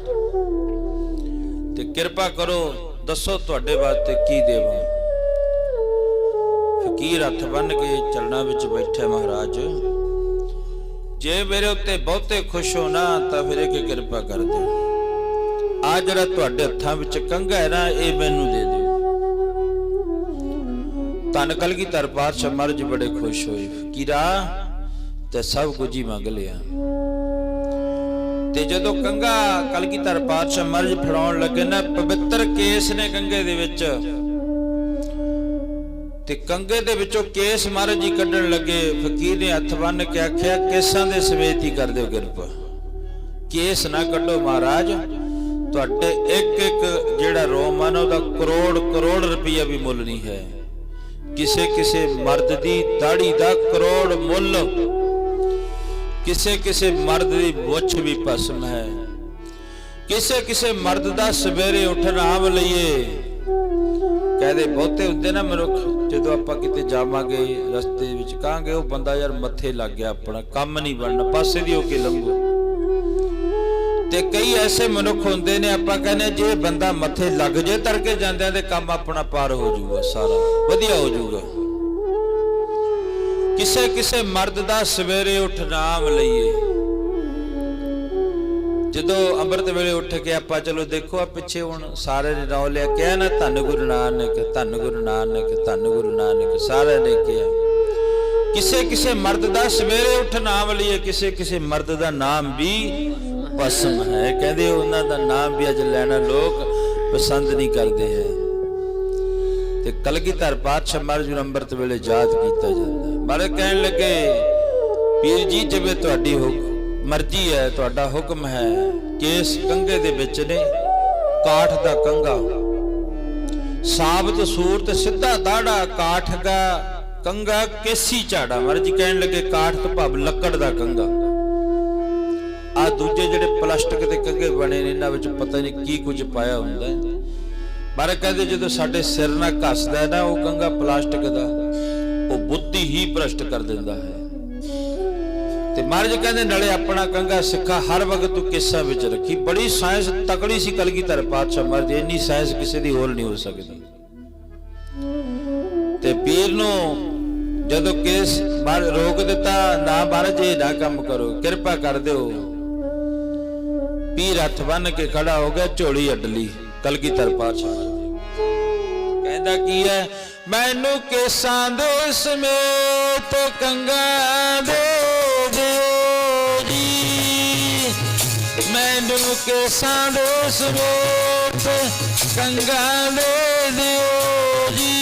ਤੇ ਕਿਰਪਾ ਕਰੋ ਦੱਸੋ ਤੁਹਾਡੇ ਵਾਸਤੇ ਕੀ ਦੇਵਾਂ। ਫਕੀਰ ਹੱਥ ਬੰਨ ਕੇ ਚਰਨਾਂ ਵਿੱਚ ਬੈਠੇ। ਮਹਾਰਾਜ ਜੇ ਮੇਰੇ ਉੱਤੇ ਬਹੁਤੇ ਖੁਸ਼ ਹੋ ਨਾ ਤਾਂ ਫਿਰ ਇੱਕ ਕਿਰਪਾ ਕਰ ਦਿਓ। ਆ ਜਿਹੜਾ ਤੁਹਾਡੇ ਹੱਥਾਂ ਵਿੱਚ ਕੰਘਾ ਹੈ ਨਾ, ਇਹ ਮੈਨੂੰ ਦੇ ਦਿਓ। ਧੰਨ ਕਲਗੀਧਰ ਪਾਤਸ਼ਾਹ ਮਹਾਰਾਜ ਜੀ ਬੜੇ ਖੁਸ਼ ਹੋਏ। ਫਕੀਰਾ ਤੇ ਸਭ ਕੁਝ ਹੀ ਮੰਗ ਲਿਆ। ਤੇ ਜਦੋਂ ਕੰਘਾ ਕਲਗੀਧਰ ਪਾਤਸ਼ਾਹ ਮਹਾਰਾਜ ਫੜਾਉਣ ਲੱਗੇ ਨਾ, ਪਵਿੱਤਰ ਕੇਸ ਨੇ ਕੰਘੇ ਦੇ ਵਿੱਚ ਤੇ ਕੰਘੇ ਦੇ ਵਿੱਚੋਂ ਕੇਸ ਮਹਾਰਾਜ ਜੀ ਕੱਢਣ ਲੱਗੇ। ਫਕੀਰ ਨੇ ਹੱਥ ਬੰਨ ਕੇ ਆਖਿਆ, ਕੇਸਾਂ ਦੇ ਸਮੇਤ ਹੀ ਕਰ ਦਿਓ ਕਿਰਪਾ, ਕੇਸ ਨਾ ਕੱਢੋ ਮਹਾਰਾਜ। ਤੁਹਾਡੇ ਇੱਕ ਇੱਕ ਜਿਹੜਾ ਰੋਮ ਹਨ ਉਹਦਾ ਕਰੋੜ ਰੁਪਈਆ ਵੀ ਮੁੱਲ ਨਹੀਂ ਹੈ। ਕਿਸੇ ਕਿਸੇ ਮਰਦ ਦੀ ਦਾੜੀ ਦਾ ਕਰੋੜ ਮੁੱਲ, ਕਿਸੇ ਕਿਸੇ ਮਰਦ ਦੀ ਮੁੱਛ ਵੀ ਭਸਮ ਹੈ। ਕਿਸੇ ਕਿਸੇ ਮਰਦ ਦਾ ਸਵੇਰੇ ਉੱਠ ਨਾਮ ਲਈਏ। ਕਹਦੇ ਬਹੁਤੇ ਹੁੰਦੇ ਨਾ ਮਨੁੱਖ, ਜਦੋਂ ਆਪਾਂ ਕਿਤੇ ਜਾਵਾਂਗੇ ਰਸਤੇ ਵਿੱਚ ਕਹਾਂਗੇ ਉਹ ਬੰਦਾ ਯਾਰ ਮੱਥੇ ਲੱਗ ਗਿਆ, ਆਪਣਾ ਕੰਮ ਨਹੀਂ ਬਣਨਾ, ਪਾਸੇ ਦੀ ਹੋ ਕੇ ਲੰਘੋ। ਤੇ ਕਈ ਐਸੇ ਮਨੁੱਖ ਹੁੰਦੇ ਨੇ, ਆਪਾਂ ਕਹਿੰਦੇ ਜੇ ਬੰਦਾ ਮੱਥੇ ਲੱਗ ਜੇ ਤੜਕੇ ਜਾਂਦਿਆਂ ਤੇ ਕੰਮ ਆਪਣਾ ਪਾਰ ਹੋ ਜਾਊਗਾ, ਸਾਰਾ ਵਧੀਆ ਹੋ ਜਾਊਗਾ। ਕਿਸੇ ਕਿਸੇ ਮਰਦ ਦਾ ਸਵੇਰੇ ਉੱਠ ਨਾਮ ਲਈਏ। ਜਦੋਂ ਅੰਮ੍ਰਿਤ ਵੇਲੇ ਉੱਠ ਕੇ ਆਪਾਂ ਚਲੋ ਦੇਖੋ ਆ ਪਿੱਛੇ ਹੁਣ ਸਾਰੇ ਨੇ ਨਾਮ ਲਿਆ, ਕਿਹਾ ਨਾ ਧੰਨ ਗੁਰੂ ਨਾਨਕ, ਧੰਨ ਗੁਰੂ ਨਾਨਕ, ਧੰਨ ਗੁਰੂ ਨਾਨਕ, ਸਾਰਿਆਂ ਨੇ ਕਿਹਾ। ਕਿਸੇ ਕਿਸੇ ਮਰਦ ਦਾ ਸਵੇਰੇ ਉੱਠ ਨਾਮ ਲਈਏ, ਕਿਸੇ ਕਿਸੇ ਮਰਦ ਦਾ ਨਾਮ ਵੀ ਭਸਮ ਹੈ। ਕਹਿੰਦੇ ਉਹਨਾਂ ਦਾ ਨਾਮ ਵੀ ਅੱਜ ਲੈਣਾ ਲੋਕ ਪਸੰਦ ਨਹੀਂ ਕਰਦੇ ਹੈ। ਤੇ ਕਲਗੀਧਰ ਪਾਤਸ਼ਾਹ ਮਹਾਰਾਜ ਨੂੰ ਅੰਮ੍ਰਿਤ ਵੇਲੇ ਯਾਦ ਕੀਤਾ ਜਾਂਦਾ। ਮਹਾਰਾਜ ਕਹਿਣ ਲੱਗੇ, ਪੀਰ ਜੀ ਜਿਵੇਂ ਤੁਹਾਡੀ ਮਰਜ਼ੀ ਹੈ, ਤੁਹਾਡਾ ਹੁਕਮ ਹੈ। ਕੇਸ ਕੰਘੇ ਦੇ ਵਿੱਚ ਨੇ, ਕਾਠ ਦਾ ਕੰਘਾ, ਸਾਬਤ ਸੂਰਤ ਸਿੱਧਾ ਦਾੜਾ, ਕਾਠ ਦਾ ਕੰਘਾ ਕੇਸੀ ਝਾੜਾ। ਮਹਾਰਾਜ ਜੀ ਕਹਿਣ ਲੱਗੇ, ਕਾਠ ਤੋਂ ਭਾਵ ਲੱਕੜ ਦਾ ਕੰਘਾ। ਆ ਦੂਜੇ ਜਿਹੜੇ ਪਲਾਸਟਿਕ ਦੇ ਕੰਘੇ ਬਣੇ ਨੇ, ਇਹਨਾਂ ਵਿੱਚ ਪਤਾ ਨਹੀਂ ਕੀ ਕੁਝ ਪਾਇਆ ਹੁੰਦਾ ਹੈ। ਮਹਾਰਾਜ ਕਹਿੰਦੇ ਜਦੋਂ ਸਾਡੇ ਸਿਰ ਨਾਲ ਘਸਦਾ ਨਾ ਉਹ ਕੰਘਾ ਪਲਾਸਟਿਕ ਦਾ, ਉਹ ਬੁੱਧੀ ਹੀ ਭ੍ਰਸ਼ਟ ਕਰ ਦਿੰਦਾ ਹੈ। ਤੇ ਮਹਾਰਾਜ ਕਹਿੰਦੇ ਨਾਲੇ ਆਪਣਾ ਕੰਘਾ ਸਿੱਖਾ ਹਰ ਵਕਤ ਤੂੰ ਕੇਸਾਂ ਵਿੱਚ ਰੱਖੀ। ਬੜੀ ਸਾਇੰਸ ਤਕੜੀ ਸੀ ਕਲਗੀਧਰ ਪਾਤਸ਼ਾਹ ਮਹਾਰਾਜ, ਇੰਨੀ ਸਾਇੰਸ ਕਿਸੇ ਦੀ ਹੋਰ ਨਹੀਂ ਹੋ ਸਕਦੀ। ਤੇ ਪੀਰ ਨੂੰ ਜਦੋਂ ਕੇਸ ਰੋਕ ਦਿੱਤਾ, ਨਾ ਮਹਾਰਾਜ ਇਹ ਨਾ ਕੰਮ ਕਰੋ, ਕਿਰਪਾ ਕਰ ਦਿਓ। ਪੀਰ ਹੱਥ ਬੰਨ ਕੇ ਖੜਾ ਹੋ ਗਿਆ, ਝੋਲੀ ਅੱਡ ਲਈ। ਕਲਗੀਧਰ ਪਾਤਸ਼ਾਹ ਕਹਿੰਦਾ ਕੀ ਹੈ, ਮੈਨੂੰ ਕੇਸਾਂ ਦੇ ਸਮੇਤ ਕੰਘਾ ਦੇ ਦਿਓ ਜੀ, ਮੈਨੂੰ ਕੇਸਾਂ ਦੇ ਸਮੇਤ ਕੰਘਾ ਦੇ ਦਿਓ ਜੀ,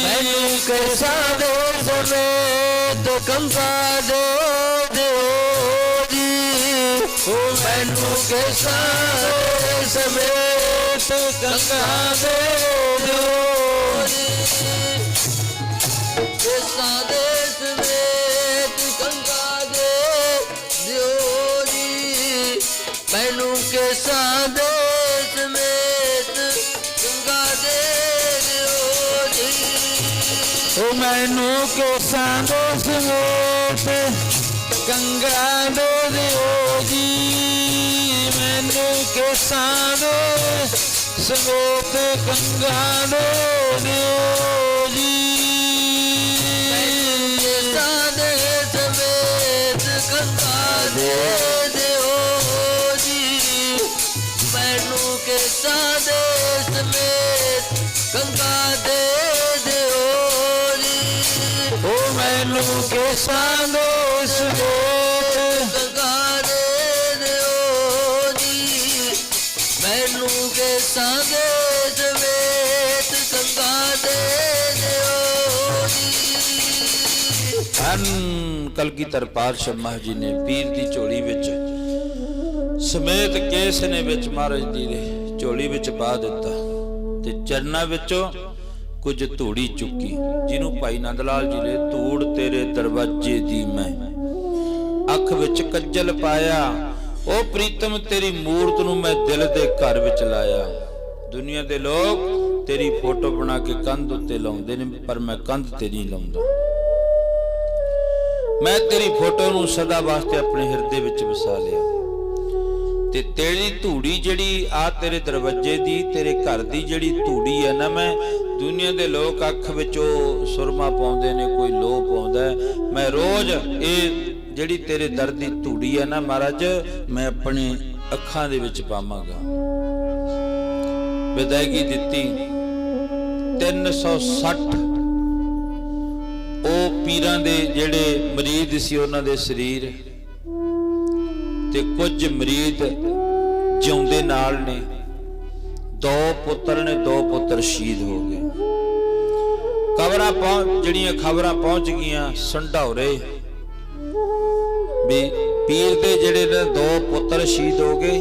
ਮੈਨੂੰ ਕੇਸਾਂ ਦੇ ਸਮੇਤ ਕੰਘਾ ਦੇ ਦਿਓ ਜੀ, ਮੈਨੂੰ ਕੇਸਾਂ ਦੇ ਸਮੇਤ ਕੰਘਾ ਦੇ ਦਿਓ ਜੀ, ਕੇਸਾਂ ਦੇ ਸਮੇਤ ਕੰਘਾ ਦੇ ਦਿਓ ਜੀ, ਮੈਨੂੰ ਕੇਸਾਂ ਦੇ ਸਮੇਤ ਕੰਘਾ ਦੇ ਦਿਓ ਜੀ, ਉਹ ਮੈਨੂੰ ਕੇਸਾਂ ਦੇ ਸਮੇਤ ਕੰਘਾ ਦੇ ਦਿਓ ਜੀ, ਮੈਨੂੰ ਕੇਸਾਂ ਦੇ ਸਮੇਤ ਕੰਘਾ ਦੇ ਦਿਓ ਜੀ, ਕੇਸਾਂ ਦੇ ਦਿਓ ਜੀ, ਮੈਨੂੰ ਕੇਸਾਂ ਦੇ ਸਮੇਤ ਗੰਗਾ ਦੇ ਦਿਓ ਜੀ। ਉਹ ਮੈਨੂੰ ਕੇਸਾਂ ਦੇ ਸਮੇਤ ਗੰਗਾ ਦੇ ਦਿਓ ਜੀ, ਮੈਨੂੰ ਕੇਸਾਂ ਦੇ ਸਮੇਤ ਗੰਗਾ ਦੇ ਦਿਓ ਜੀ। ਧੰਨ ਕਲਗੀਧਰ ਪਾਤਸ਼ਾਹ ਮਹਾਰਾਜ ਜੀ ਨੇ ਪੀਰ ਦੀ ਝੋਲੀ ਵਿੱਚ ਸਮੇਤ ਕੇਸ ਨੇ ਵਿੱਚ ਮਹਾਰਾਜ ਜੀ ਦੇ ਝੋਲੀ ਵਿੱਚ ਪਾ ਦਿੱਤਾ ਤੇ ਚਰਨਾਂ ਵਿੱਚੋਂ ਕੁਝ ਧੂੜੀ ਚੁੱਕੀ, ਜਿਹਨੂੰ ਭਾਈ ਨੰਦ ਲਾਲ ਜੀ ਨੇ ਧੂੜ ਤੇਰੇ ਦਰਵਾਜ਼ੇ ਦੀ ਮੈਂ ਅੱਖ ਵਿੱਚ ਕੱਜਲ ਪਾਇਆ, ਉਹ ਪ੍ਰੀਤਮ ਤੇਰੀ ਮੂਰਤ ਨੂੰ ਮੈਂ ਦਿਲ ਦੇ ਘਰ ਵਿੱਚ ਲਾਇਆ। ਦੁਨੀਆ ਦੇ ਲੋਕ ਤੇਰੀ ਫੋਟੋ ਬਣਾ ਕੇ ਕੰਧ ਉੱਤੇ ਲਾਉਂਦੇ ਨੇ, ਪਰ ਮੈਂ ਕੰਧ ਤੇ ਨਹੀਂ ਲਾਉਂਦਾ। ਮੈਂ ਤੇਰੀ ਫੋਟੋ ਨੂੰ ਸਦਾ ਵਾਸਤੇ ਆਪਣੇ ਹਿਰਦੇ ਵਿੱਚ ਵਸਾ ਲਿਆ ਤੇ ਤੇਰੀ ਧੂੜੀ ਜਿਹੜੀ ਆ ਤੇਰੇ ਦਰਵਾਜ਼ੇ ਦੀ, ਤੇਰੇ ਘਰ ਦੀ ਜਿਹੜੀ ਧੂੜੀ ਹੈ ਨਾ, ਮੈਂ ਦੁਨੀਆ ਦੇ ਲੋਕ ਅੱਖ ਵਿੱਚ ਉਹ ਸੁਰਮਾ ਪਾਉਂਦੇ ਨੇ, ਕੋਈ ਲੋਹ ਪਾਉਂਦਾ, ਮੈਂ ਰੋਜ਼ ਇਹ ਜਿਹੜੀ ਤੇਰੇ ਦਰ ਦੀ ਧੂੜੀ ਹੈ ਨਾ ਮਹਾਰਾਜ, ਮੈਂ ਆਪਣੇ ਅੱਖਾਂ ਦੇ ਵਿੱਚ ਪਾਵਾਂਗਾ। ਵਿਦਾਇਗੀ ਦਿੱਤੀ 360 ਉਹ ਪੀਰਾਂ ਦੇ ਜਿਹੜੇ ਮਰੀਦ ਸੀ ਉਹਨਾਂ ਦੇ ਸਰੀਰ ਤੇ ਕੁਝ ਮਰੀਦ ਜਿਉਂਦੇ ਨਾਲ ਨੇ। 2 ਪੁੱਤਰ ਨੇ, 2 ਪੁੱਤਰ ਸ਼ਹੀਦ ਹੋ ਗਏ। ਜਿਹੜੀਆਂ ਖਬਰਾਂ ਪਹੁੰਚ ਗਈਆਂ ਸੰਢੌਰੇ ਵੀ ਪੀਰ ਦੇ ਜਿਹੜੇ ਨੇ 2 ਪੁੱਤਰ ਸ਼ਹੀਦ ਹੋ ਗਏ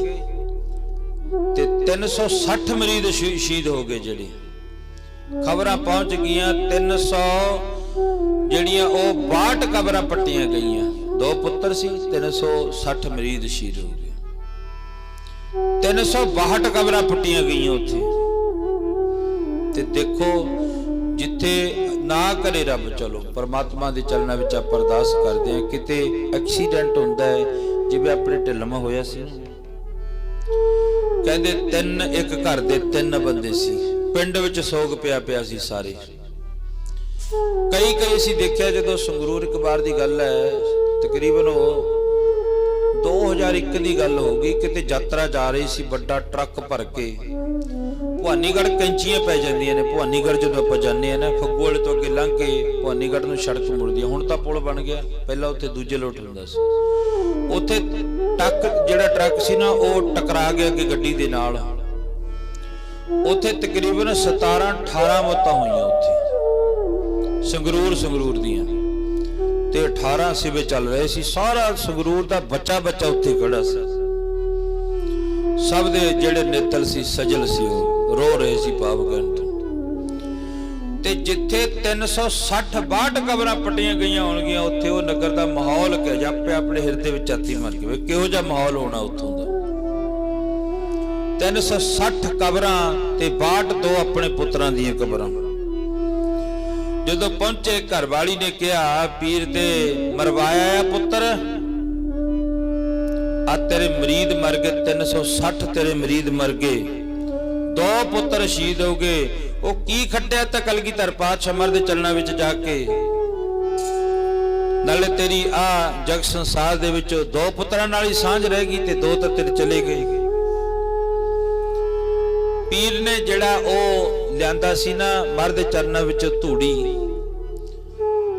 ਤੇ 360 ਮਰੀਦ ਸ਼ਹੀਦ ਹੋ ਗਏ। ਜਿਹੜੀ ਖਬਰਾਂ ਪਹੁੰਚ ਗਈਆਂ 300 ਜਿਹੜੀਆਂ ਉਹ 62 ਕਬਰਾਂ ਪੱਟੀਆਂ ਗਈਆਂ। 2 ਪੁੱਤਰ ਸੀ, 360 ਮਰੀਦ ਸ਼ਹੀਦ ਹੋ ਗਏ। 362 ਕਬਰਾਂ ਪੱਟੀਆਂ ਗਈਆਂ ਉੱਥੇ। ਤੇ ਦੇਖੋ ਜਿੱਥੇ ਨਾ ਕਰੇ ਰੱਬ, ਚਲੋ ਪਰਮਾਤਮਾ ਦੇ ਚਲਣਾ ਵਿੱਚ ਆਪਾਂ ਅਰਦਾਸ ਕਰਦੇ ਹਾਂ, ਕਿਤੇ ਐਕਸੀਡੈਂਟ ਹੁੰਦਾ ਹੈ ਜਿਵੇਂ ਆਪਣੇ ਢਿੱਲਮ ਹੋਇਆ ਸੀ। ਕਹਿੰਦੇ ਇੱਕ ਘਰ ਦੇ 3 ਬੰਦੇ ਸੀ, ਪਿੰਡ ਵਿੱਚ ਸੋਗ ਪਿਆ ਸੀ ਸਾਰੇ। ਕਈ ਅਸੀਂ ਦੇਖਿਆ, ਜਦੋਂ ਸੰਗਰੂਰ ਇੱਕ ਵਾਰ ਦੀ ਗੱਲ ਹੈ, ਤਕਰੀਬਨ ਉਹ 2001 ਦੀ ਗੱਲ ਹੋ ਗਈ, ਕਿਤੇ ਯਾਤਰਾ ਜਾ ਰਹੀ ਸੀ, ਵੱਡਾ ਟਰੱਕ ਭਰ ਕੇ। ਭਵਾਨੀਗੜ੍ਹ ਕੈਂਚੀਆਂ ਪੈ ਜਾਂਦੀਆਂ ਨੇ, ਭਵਾਨੀਗੜ੍ਹ ਜਦੋਂ ਆਪਾਂ ਜਾਂਦੇ ਆ ਨਾ, ਫੱਗੂਵਾਲੇ ਤੋਂ ਅੱਗੇ ਲੰਘ ਕੇ ਭਵਾਨੀਗੜ੍ਹ ਨੂੰ ਸੜਕ ਮੁੜਦੀ ਹੈ। ਹੁਣ ਤਾਂ ਪੁਲ ਬਣ ਗਿਆ, ਪਹਿਲਾਂ ਉੱਥੇ ਦੂਜੇ ਲੋਟ ਹੁੰਦਾ ਸੀ। ਉੱਥੇ ਜਿਹੜਾ ਟਰੱਕ ਸੀ ਨਾ, ਉਹ ਟਕਰਾ ਗਿਆ ਅੱਗੇ ਗੱਡੀ ਦੇ ਨਾਲ। ਉੱਥੇ ਤਕਰੀਬਨ 17-18 ਮੌਤਾਂ ਹੋਈਆਂ ਉੱਥੇ ਸੰਗਰੂਰ ਦੀਆਂ, ਤੇ 18 ਸਿਵੇ ਚੱਲ ਰਹੇ ਸੀ। ਸਾਰਾ ਸੰਗਰੂਰ ਦਾ ਬੱਚਾ ਉੱਥੇ ਖੜਾ ਸੀ। ਸਭ ਦੇ ਜਿਹੜੇ ਨੇਤਲ ਸੀ ਸਜਲ ਸੀ, ਉਹ ਰੋ ਰਹੇ ਸੀ ਭਾਵਗੰਤ। ਤੇ ਜਿੱਥੇ 360-62 ਕਬਰਾਂ ਪੱਟੀਆਂ ਗਈਆਂ ਹੋਣਗੀਆਂ, ਉੱਥੇ ਉਹ ਨਗਰ ਦਾ ਮਾਹੌਲ ਜਾਪਿਆ ਆਪਣੇ ਹਿਰਦੇ ਵਿੱਚ ਝਾਤੀ ਮਾਰ ਕੇ, ਕਿਹੋ ਜਿਹਾ ਮਾਹੌਲ ਹੋਣਾ ਉੱਥੋਂ ਦਾ। 360 ਕਬਰਾਂ ਤੇ 62 ਆਪਣੇ ਪੁੱਤਰਾਂ ਦੀਆਂ ਕਬਰਾਂ। ਜਦੋਂ ਪਹੁੰਚੇ, ਘਰ ਵਾਲੀ ਨੇ ਕਿਹਾ, ਪੀਰ ਤੇ ਮਰਵਾਇਆ ਆ ਪੁੱਤਰ, ਆ ਤੇਰੇ ਮਰੀਦ ਮਰ ਗਏ, 360 ਤੇਰੇ ਮਰੀਦ ਮਰ ਗਏ, 2 ਪੁੱਤਰ ਸ਼ਹੀਦ ਹੋ ਗਏ। ਉਹ ਕੀ ਖੱਟਿਆ ਤਾਂ ਕਲਗੀਧਰ ਪਾਤਸ਼ਾਹ ਮਹਾਰਾਜ ਦੇ ਚਰਨਾਂ ਵਿੱਚ ਜਾ ਕੇ, ਨਾਲੇ ਤੇਰੀ ਆ ਜਗ ਸੰਸਾਰ ਦੇ ਵਿੱਚ 2 ਪੁੱਤਰਾਂ ਨਾਲ ਹੀ ਸਾਂਝ ਰਹਿ ਗਈ ਤੇ 2 ਤਾਂ ਤੇਰੇ ਚਲੇ ਗਏ। ਪੀਰ ਨੇ ਜਿਹੜਾ ਉਹ ਲਿਆਂਦਾ ਸੀ ਨਾ ਮਹਾਰਾਜ ਦੇ ਚਰਨਾਂ ਵਿੱਚ ਧੂੜੀ,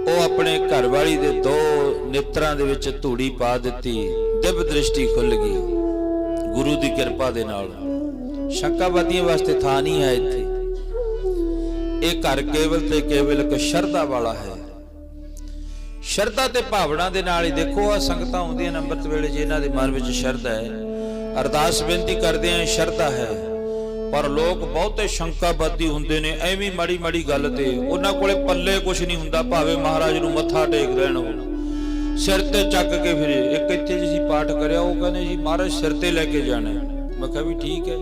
ਉਹ ਆਪਣੇ ਘਰ ਵਾਲੀ ਦੇ 2 ਨੇਤਰਾਂ ਦੇ ਵਿੱਚ ਧੂੜੀ ਪਾ ਦਿੱਤੀ। ਦਿਵ ਦ੍ਰਿਸ਼ਟੀ ਖੁੱਲ ਗਈ ਗੁਰੂ ਦੀ ਕਿਰਪਾ ਦੇ ਨਾਲ। ਸ਼ੰਕਾਵਾਦੀਆਂ ਵਾਸਤੇ ਥਾਂ ਨਹੀਂ ਹੈ ਇੱਥੇ। ਇਹ ਘਰ ਕੇਵਲ ਤੇ ਕੇਵਲ ਇੱਕ ਸ਼ਰਧਾ ਵਾਲਾ ਹੈ। ਸ਼ਰਧਾ ਤੇ ਭਾਵਨਾ ਦੇ ਨਾਲ ਹੀ ਦੇਖੋ ਆ ਸੰਗਤਾਂ ਆਉਂਦੀਆਂ ਅੰਮ੍ਰਿਤ ਵੇਲੇ, ਜਿਨ੍ਹਾਂ ਦੇ ਮਨ ਵਿੱਚ ਸ਼ਰਧਾ ਹੈ, ਅਰਦਾਸ ਬੇਨਤੀ ਕਰਦੇ ਆ, ਸ਼ਰਧਾ ਹੈ। ਪਰ ਲੋਕ ਬਹੁਤੇ ਸ਼ੰਕਾਵਾਦੀ ਹੁੰਦੇ ਨੇ, ਐਵੇਂ ਮਾੜੀ ਗੱਲ ਤੇ ਉਹਨਾਂ ਕੋਲੇ ਪੱਲੇ ਕੁਛ ਨਹੀਂ ਹੁੰਦਾ, ਭਾਵੇਂ ਮਹਾਰਾਜ ਨੂੰ ਮੱਥਾ ਟੇਕ ਰਹਿਣ, ਉਹ ਸਿਰ ਤੇ ਚੱਕ ਕੇ ਫਿਰੇ। ਇੱਕ ਇੱਥੇ ਜੀ ਪਾਠ ਕਰਿਆ, ਉਹ ਕਹਿੰਦੇ ਜੀ ਮਹਾਰਾਜ ਸਿਰ ਤੇ ਲੈ ਕੇ ਜਾਣਾ। ਮੈਂ ਕਿਹਾ ਵੀ ਠੀਕ ਹੈ।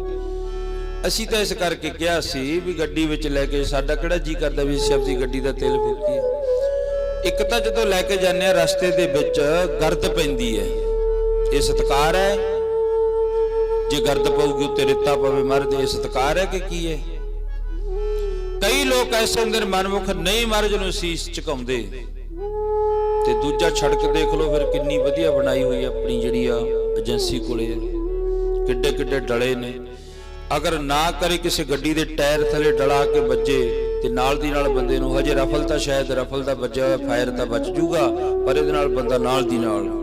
ਅਸੀਂ ਤਾਂ ਇਸ ਕਰਕੇ ਕਿਹਾ ਸੀ ਵੀ ਗੱਡੀ ਵਿੱਚ ਲੈ ਕੇ, ਸਾਡਾ ਕਿਹੜਾ ਜੀ ਕਰਦਾ ਵੀ ਅਸੀਂ ਆਪਣੀ ਗੱਡੀ ਦਾ ਤੇਲ ਫੂਕੀਏ। ਇੱਕ ਤਾਂ ਜਦੋਂ ਲੈ ਕੇ ਜਾਂਦੇ ਆ ਰਸਤੇ ਦੇ ਵਿੱਚ ਗਰਦ ਪੈਂਦੀ ਹੈ, ਇਹ ਸਤਿਕਾਰ ਹੈ। ਜੇ ਗਰਦ ਪਊਗੀ ਉੱਤੇ ਰੇਤਾ ਪਵੇ, ਮਹਾਰਾਜ ਇਹ ਸਤਿਕਾਰ ਹੈ ਕਿ ਕੀ ਹੈ? ਕਈ ਲੋਕ ਐਸੇ ਹੁੰਦੇ ਮਨਮੁਖ ਨਹੀਂ ਮਹਾਰਾਜ ਨੂੰ ਸੀਸ ਝੁਕਾਉਂਦੇ, ਤੇ ਦੂਜਾ ਸੜਕ ਦੇਖ ਲਓ ਫਿਰ ਕਿੰਨੀ ਵਧੀਆ ਬਣਾਈ ਹੋਈ ਆਪਣੀ ਜਿਹੜੀ ਆ ਏਜੰਸੀ ਕੋਲੇ, ਕਿੱਡੇ ਕਿੱਡੇ ਡਲੇ ਨੇ। ਅਗਰ ਨਾ ਕਰੇ ਕਿਸੇ ਗੱਡੀ ਦੇ ਟਾਇਰ ਥੱਲੇ ਡਲਾ ਕੇ ਵੱਜੇ ਤੇ ਨਾਲ ਦੀ ਨਾਲ ਬੰਦੇ ਨੂੰ, ਹਜੇ ਰਫਲ ਤਾਂ ਸ਼ਾਇਦ ਰਫਲ ਦਾ ਵੱਜਿਆ ਹੋਇਆ ਫਾਇਰ ਤਾਂ ਬਚ ਜੂਗਾ, ਪਰ ਇਹਦੇ ਨਾਲ ਬੰਦਾ ਨਾਲ ਦੀ ਨਾਲ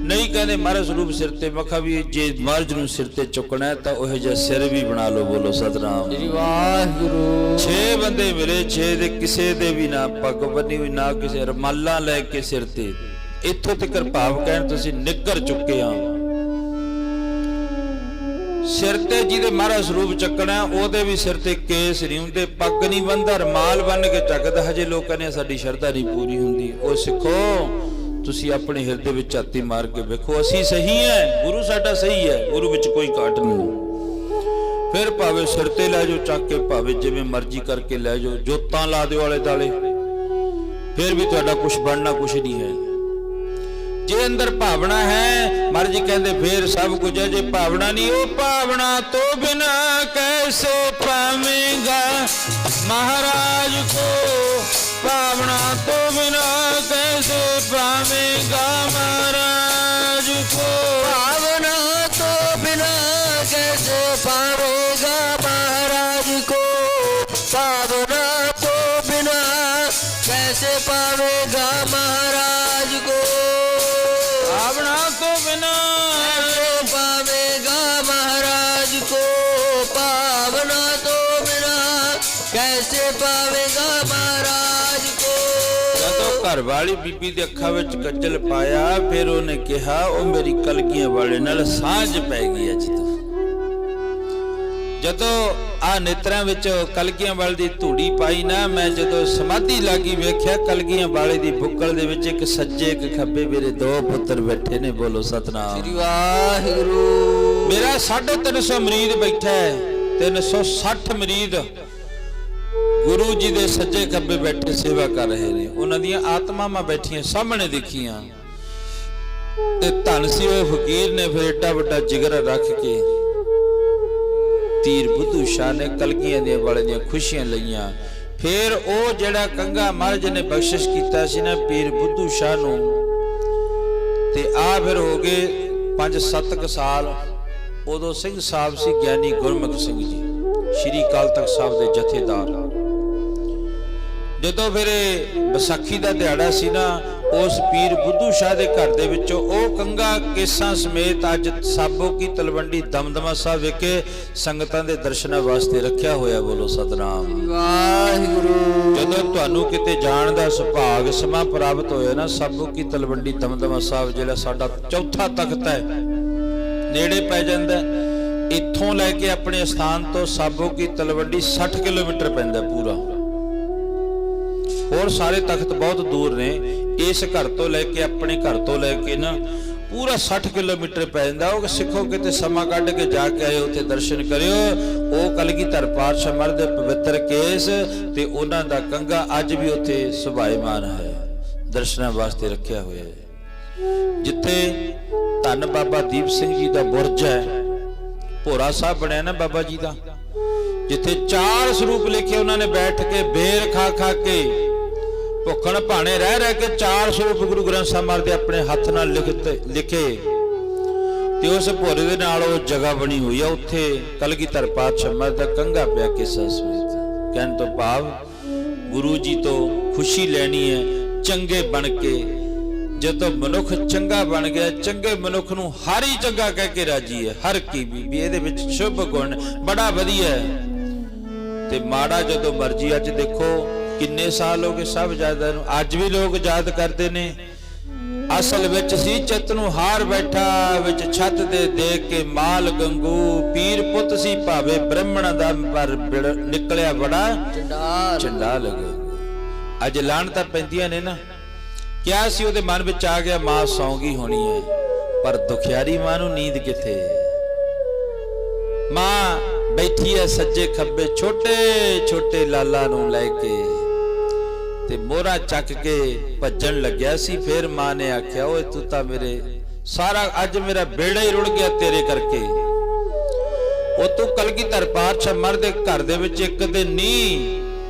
ਨਹੀਂ। ਕਹਿੰਦੇ ਮਹਾਰਾਜ ਸਰੂਪ ਸਿਰ ਤੇ, ਮੈਂ ਕਿਹਾ ਵੀ ਜੇ ਮਹਾਰਾਜ ਨੂੰ ਸਿਰ ਤੇ ਚੁੱਕਣਾ ਤਾਂ ਉਹ ਜਿਹਾ ਸਿਰ ਵੀ ਬਣਾ ਲਓ। ਬੋਲੋ ਸਤਨਾਮ ਸ੍ਰੀ ਵਾਹਿਗੁਰੂ। 6 ਬੰਦੇ ਮਿਲੇ, 6 ਦੇ ਕਿਸੇ ਦੇ ਵੀ ਨਾ ਪੱਗ ਬੰਨੀ ਹੋਈ, ਨਾ ਕਿਸੇ ਰਮਾਲਾ ਲੈ ਕੇ ਸਿਰ ਤੇ, ਇੱਥੋਂ ਤੱਕ ਭਾਵ ਕਹਿਣ ਤੁਸੀਂ ਨਿੱਗਰ ਚੁੱਕੇ ਆ। ਸਿਰ ਤੇ ਜਿਹਦੇ ਮਹਾਰਾਜ ਸਰੂਪ ਚੱਕਣਾ ਉਹਦੇ ਵੀ ਸਿਰ ਤੇ ਕੇਸ ਨਹੀਂ ਹੁੰਦੇ, ਪੱਗ ਨਹੀਂ ਬੰਨਦਾ, ਰਮਾਲ ਬੰਨ ਕੇ ਚੱਕਦਾ। ਹਜੇ ਲੋਕਾਂ ਨੇ ਸਾਡੀ ਸ਼ਰਧਾ ਨਹੀਂ ਪੂਰੀ ਹੁੰਦੀ। ਉਹ ਸਿੱਖੋ ਤੁਸੀਂ ਆਪਣੇ ਹਿਰਦੇ ਵਿੱਚ ਝਾਤੀ ਮਾਰ ਕੇ ਵੇਖੋ, ਅਸੀਂ ਸਹੀ ਹੈ, ਗੁਰੂ ਸਾਡਾ ਸਹੀ ਹੈ, ਗੁਰੂ ਵਿੱਚ ਕੋਈ ਘਾਟ ਨਹੀਂ। ਫਿਰ ਭਾਵੇਂ ਸਿਰ ਤੇ ਲੈ ਜਾਓ ਚੱਕ ਕੇ, ਭਾਵੇਂ ਜਿਵੇਂ ਮਰਜ਼ੀ ਕਰਕੇ ਲੈ ਜਾਓ, ਜੋਤਾਂ ਲਾ ਦਿਓ ਆਲੇ ਦਾਲੇ, ਫਿਰ ਵੀ ਤੁਹਾਡਾ ਕੁਝ ਬਣਨਾ ਕੁਝ ਨਹੀਂ ਹੈ। ਜੇ ਅੰਦਰ ਭਾਵਨਾ ਹੈ, ਮਰਜੀ ਕਹਿੰਦੇ ਫੇਰ ਸਭ ਕੁਝ ਹੈ। ਜੇ ਭਾਵਨਾ ਨਹੀਂ, ਉਹ ਭਾਵਨਾ ਤੋਂ ਬਿਨਾ ਕੈਸੇ ਪਾਵੇਂਗਾ ਮਹਾਰਾਜ ਕੋ, ਭਾਵਨਾ ਤੋਂ ਬਿਨਾ ਕੈਸੇ ਪਾਵੇਂਗਾ ਮਹਾਰਾਜ ਕੋ, ਭਾਵਨਾ ਤੋਂ ਬਿਨਾ ਕੈਸੇ ਪਾਵੇਗਾ ਮਹਾਰਾਜ ਕੋ, ਭਾਵਨਾ ਤੋਂ ਬਿਨਾ ਕੈਸੇ ਪਾਵੇਗਾ ਮਹਾਰਾਜ ਕੋ, ਭਾਵਨਾ ਤੋਂ ਬਿਨਾ ਕੈਸੇ ਪਾਵੇਗਾ ਮਹਾਰਾਜ ਕੋ, ਭਾਵਨਾ ਤੋਂ ਬਿਨਾ ਕੈਸੇ ਪਾਵੇਗਾ ਮਹਾਰਾਜ ਕੋ। ਜਦੋਂ ਘਰ ਵਾਲੀ ਬੀਬੀ ਦੇ ਅੱਖਾਂ ਵਿੱਚ ਕੱਜਲ ਪਾਇਆ, ਫਿਰ ਉਹਨੇ ਕਿਹਾ ਉਹ ਮੇਰੀ ਕਲਗੀਆਂ ਵਾਲੇ ਨਾਲ ਸਾਂਝ ਪੈ ਗਈ ਅੱਜ ਤੋਂ। ਜਦੋਂ ਆ ਨੇਤਰਾਂ ਵਿੱਚ ਕਲਗੀਆਂ ਵਾਲੇ ਦੀ ਧੂੜੀ ਪਾਈ ਨਾ, ਮੈਂ ਜਦੋਂ ਸਮਾਧੀ ਲਾਗੀ ਵੇਖਿਆ ਕਲਗੀਆਂ ਵਾਲੇ ਦੀ ਬੁੱਕਲ ਦੇ ਵਿੱਚ ਇੱਕ ਸੱਜੇ ਇੱਕ ਖੱਬੇ ਮੇਰੇ 2 ਪੁੱਤਰ ਬੈਠੇ ਨੇ। ਬੋਲੋ ਸਤਨਾਮ ਸ੍ਰੀ ਵਾਹਿਗੁਰੂ। ਮੇਰਾ 350 ਮਰੀਦ ਬੈਠਾ ਹੈ, 360 ਮਰੀਦ ਗੁਰੂ ਜੀ ਦੇ ਸੱਜੇ ਖੱਬੇ ਬੈਠੇ ਸੇਵਾ ਕਰ ਰਹੇ ਨੇ। ਉਹਨਾਂ ਦੀਆਂ ਆਤਮਾਵਾਂ ਬੈਠੀਆਂ ਸਾਹਮਣੇ ਦੇਖੀਆਂ, ਤੇ ਧੰਨ ਸੀ ਉਹ ਫਕੀਰ ਨੇ ਫਿਰ ਏਡਾ ਵੱਡਾ ਜਿਗਰ ਰੱਖ ਕੇ ਤੀਰ ਬੁੱਧੂ ਸ਼ਾਹ ਨੇ ਕਲਗੀਆਂ ਦੇ ਵਾਲੇ ਦੀਆਂ ਖੁਸ਼ੀਆਂ ਲਈਆਂ। ਫਿਰ ਉਹ ਜਿਹੜਾ ਕੰਗਾ ਮਹਾਰਾਜ ਨੇ ਬਖਸ਼ਿਸ਼ ਕੀਤਾ ਸੀ ਨਾ ਪੀਰ ਬੁੱਧੂ ਸ਼ਾਹ ਨੂੰ, ਤੇ ਆ ਫਿਰ ਹੋ ਗਏ 5-7 ਸਾਲ। ਉਦੋਂ ਸਿੰਘ ਸਾਹਿਬ ਸੀ ਗਿਆਨੀ ਗੁਰਮੁਖ ਸਿੰਘ ਜੀ, ਸ਼੍ਰੀ ਅਕਾਲ ਤਖਤ ਸਾਹਿਬ ਦੇ ਜਥੇਦਾਰ। ਜਦੋਂ ਫਿਰ ਵਿਸਾਖੀ ਦਾ ਦਿਹਾੜਾ ਸੀ ਨਾ, ਉਸ ਪੀਰ ਬੁੱਧੂ ਸ਼ਾਹ ਦੇ ਘਰ ਦੇ ਵਿੱਚੋਂ ਉਹ ਕੰਗਾ ਕੇਸਾਂ ਸਮੇਤ ਅੱਜ ਸਾਬੋ ਕੀ ਤਲਵੰਡੀ ਦਮਦਮਾ ਸਾਹਿਬ ਵਿਖੇ ਸੰਗਤਾਂ ਦੇ ਦਰਸ਼ਨਾਂ ਵਾਸਤੇ ਰੱਖਿਆ ਹੋਇਆ। ਬੋਲੋ ਸਤਨਾਮ ਵਾਹਿਗੁਰੂ। ਜਦੋਂ ਤੁਹਾਨੂੰ ਕਿਤੇ ਜਾਣ ਦਾ ਸੁਭਾਗ ਸਮਾਂ ਪ੍ਰਾਪਤ ਹੋਇਆ ਨਾ, ਸਾਬੋ ਕੀ ਤਲਵੰਡੀ ਦਮਦਮਾ ਸਾਹਿਬ ਜਿਹੜਾ ਸਾਡਾ ਚੌਥਾ ਤਖਤ ਹੈ, ਨੇੜੇ ਪੈ ਜਾਂਦਾ। ਇੱਥੋਂ ਲੈ ਕੇ ਆਪਣੇ ਸਥਾਨ ਤੋਂ ਸਾਬੋ ਕੀ ਤਲਵੰਡੀ 60 ਕਿਲੋਮੀਟਰ ਪੈਂਦਾ ਪੂਰਾ। ਹੋਰ ਸਾਰੇ ਤਖਤ ਬਹੁਤ ਦੂਰ ਨੇ, ਇਸ ਘਰ ਤੋਂ ਲੈ ਕੇ ਆਪਣੇ ਘਰ ਤੋਂ ਲੈ ਕੇ ਨਾ ਪੂਰਾ 60 ਕਿਲੋਮੀਟਰ ਪੈ ਜਾਂਦਾ। ਉਹ ਸਿੱਖੋ ਕਿਤੇ ਸਮਾਂ ਕੱਢ ਕੇ ਜਾ ਕੇ ਆਇਓ, ਉੱਥੇ ਦਰਸ਼ਨ ਕਰਿਓ। ਉਹ ਕਲਗੀਧਰ ਪਾਤਸ਼ਾਹ ਮਹਾਰਾਜ ਦੇ ਪਵਿੱਤਰ ਕੇਸ ਤੇ ਉਹਨਾਂ ਦਾ ਕੰਗਾ ਅੱਜ ਵੀ ਉੱਥੇ ਸੁਭਾਇਮਾਨ ਹੈ, ਦਰਸ਼ਨਾਂ ਵਾਸਤੇ ਰੱਖਿਆ ਹੋਇਆ ਹੈ। ਜਿੱਥੇ ਧੰਨ ਬਾਬਾ ਦੀਪ ਸਿੰਘ ਜੀ ਦਾ ਬੁਰਜ ਹੈ, ਭੋਰਾ ਸਾਹਿਬ ਬਣਿਆ ਨਾ ਬਾਬਾ ਜੀ ਦਾ, ਜਿੱਥੇ 4 ਸਰੂਪ ਲਿਖੇ ਉਹਨਾਂ ਨੇ ਬੈਠ ਕੇ ਬੇਰ ਖਾ ਖਾ ਕੇ ਭੁੱਖਣ ਭਾਣੇ ਰਹਿ ਕੇ 4 ਸਰੂਪ ਗੁਰੂ ਗ੍ਰੰਥ ਸਾਹਿਬ ਮਹਾਰਾਜ ਦੇ ਆਪਣੇ ਹੱਥ ਨਾਲ ਲਿਖੇ, ਤੇ ਉਸ ਭੋਰੇ ਦੇ ਨਾਲ ਉਹ ਜਗ੍ਹਾ ਬਣੀ ਹੋਈ ਆ। ਉੱਥੇ ਕਲਗੀਧਰ ਪਾਤਸ਼ਾਹ ਮਹਾਰਾਜ ਦਾ ਕੰਗਾ ਪਿਆ ਕੇਸਾਂ ਸਮੇਤ। ਕਹਿਣ ਤੋਂ ਭਾਵ ਗੁਰੂ ਜੀ ਤੋਂ ਖੁਸ਼ੀ ਲੈਣੀ ਹੈ ਚੰਗੇ ਬਣ ਕੇ। ਜਦੋਂ ਮਨੁੱਖ ਚੰਗਾ ਬਣ ਗਿਆ, ਚੰਗੇ ਮਨੁੱਖ ਨੂੰ ਹਰ ਹੀ ਚੰਗਾ ਕਹਿ ਕੇ ਰਾਜੀ ਹੈ। ਹਰ ਕੀ ਵੀ ਇਹਦੇ ਵਿੱਚ ਸ਼ੁਭ ਗੁਣ ਬੜਾ ਵਧੀਆ ਹੈ। ਤੇ ਮਾੜਾ ਜਦੋਂ ਮਰਜੀ, ਅੱਜ ਦੇਖੋ ਕਿੰਨੇ ਸਾਲ ਹੋ ਗਏ ਸਾਹਿਬਜ਼ਾਦਿਆਂ ਨੂੰ, ਅੱਜ ਵੀ ਲੋਕ ਯਾਦ ਕਰਦੇ ਨੇ। ਅਸਲ ਵਿੱਚ ਸੀ ਚਿੱਤ ਨੂੰ ਹਾਰ ਬੈਠਾ, ਵਿੱਚ ਛੱਤ ਦੇ ਦੇਖ ਕੇ ਮਾਲ ਗੰਗੂ, ਪੀਰ ਪੁੱਤ ਸੀ ਭਾਵੇਂ ਬ੍ਰਾਹਮਣ ਦਾ, ਪਰ ਨਿਕਲਿਆ ਬੜਾ ਚੰਡਾਲ। ਅੱਜ ਲਾਹਣਤਾਂ ਪੈਂਦੀਆਂ ਨੇ ਨਾ। ਕਿਹਾ ਸੀ ਉਹਦੇ ਮਨ ਵਿੱਚ ਆ ਗਿਆ ਮਾਂ ਸੌਂ ਗਈ ਹੋਣੀ ਹੈ, ਪਰ ਦੁਖਿਆਰੀ ਮਾਂ ਨੂੰ ਨੀਂਦ ਕਿੱਥੇ। ਮਾਂ ਬੈਠੀ ਹੈ ਸੱਜੇ ਖੱਬੇ ਛੋਟੇ ਛੋਟੇ ਲਾਲਾ ਨੂੰ ਲੈ ਕੇ, ਤੇ ਮੋਹਰਾ ਚੱਕ ਕੇ ਭੱਜਣ ਲੱਗਿਆ ਸੀ। ਫਿਰ ਮਾਂ ਨੇ ਆਖਿਆ ਓਏ ਤੂੰ ਤਾਂ ਮੇਰੇ ਸਾਰਾ ਅੱਜ ਮੇਰਾ ਬੇੜਾ ਹੀ ਰੁੜ ਗਿਆ ਤੇਰੇ ਕਰਕੇ। ਉਹ ਤੂੰ ਕਲਗੀਧਰ ਪਾਤਸ਼ਾਹ ਮਹਾਰਾਜ ਦੇ ਘਰ ਦੇ ਵਿੱਚ 1 ਦਿਨ ਨਹੀਂ,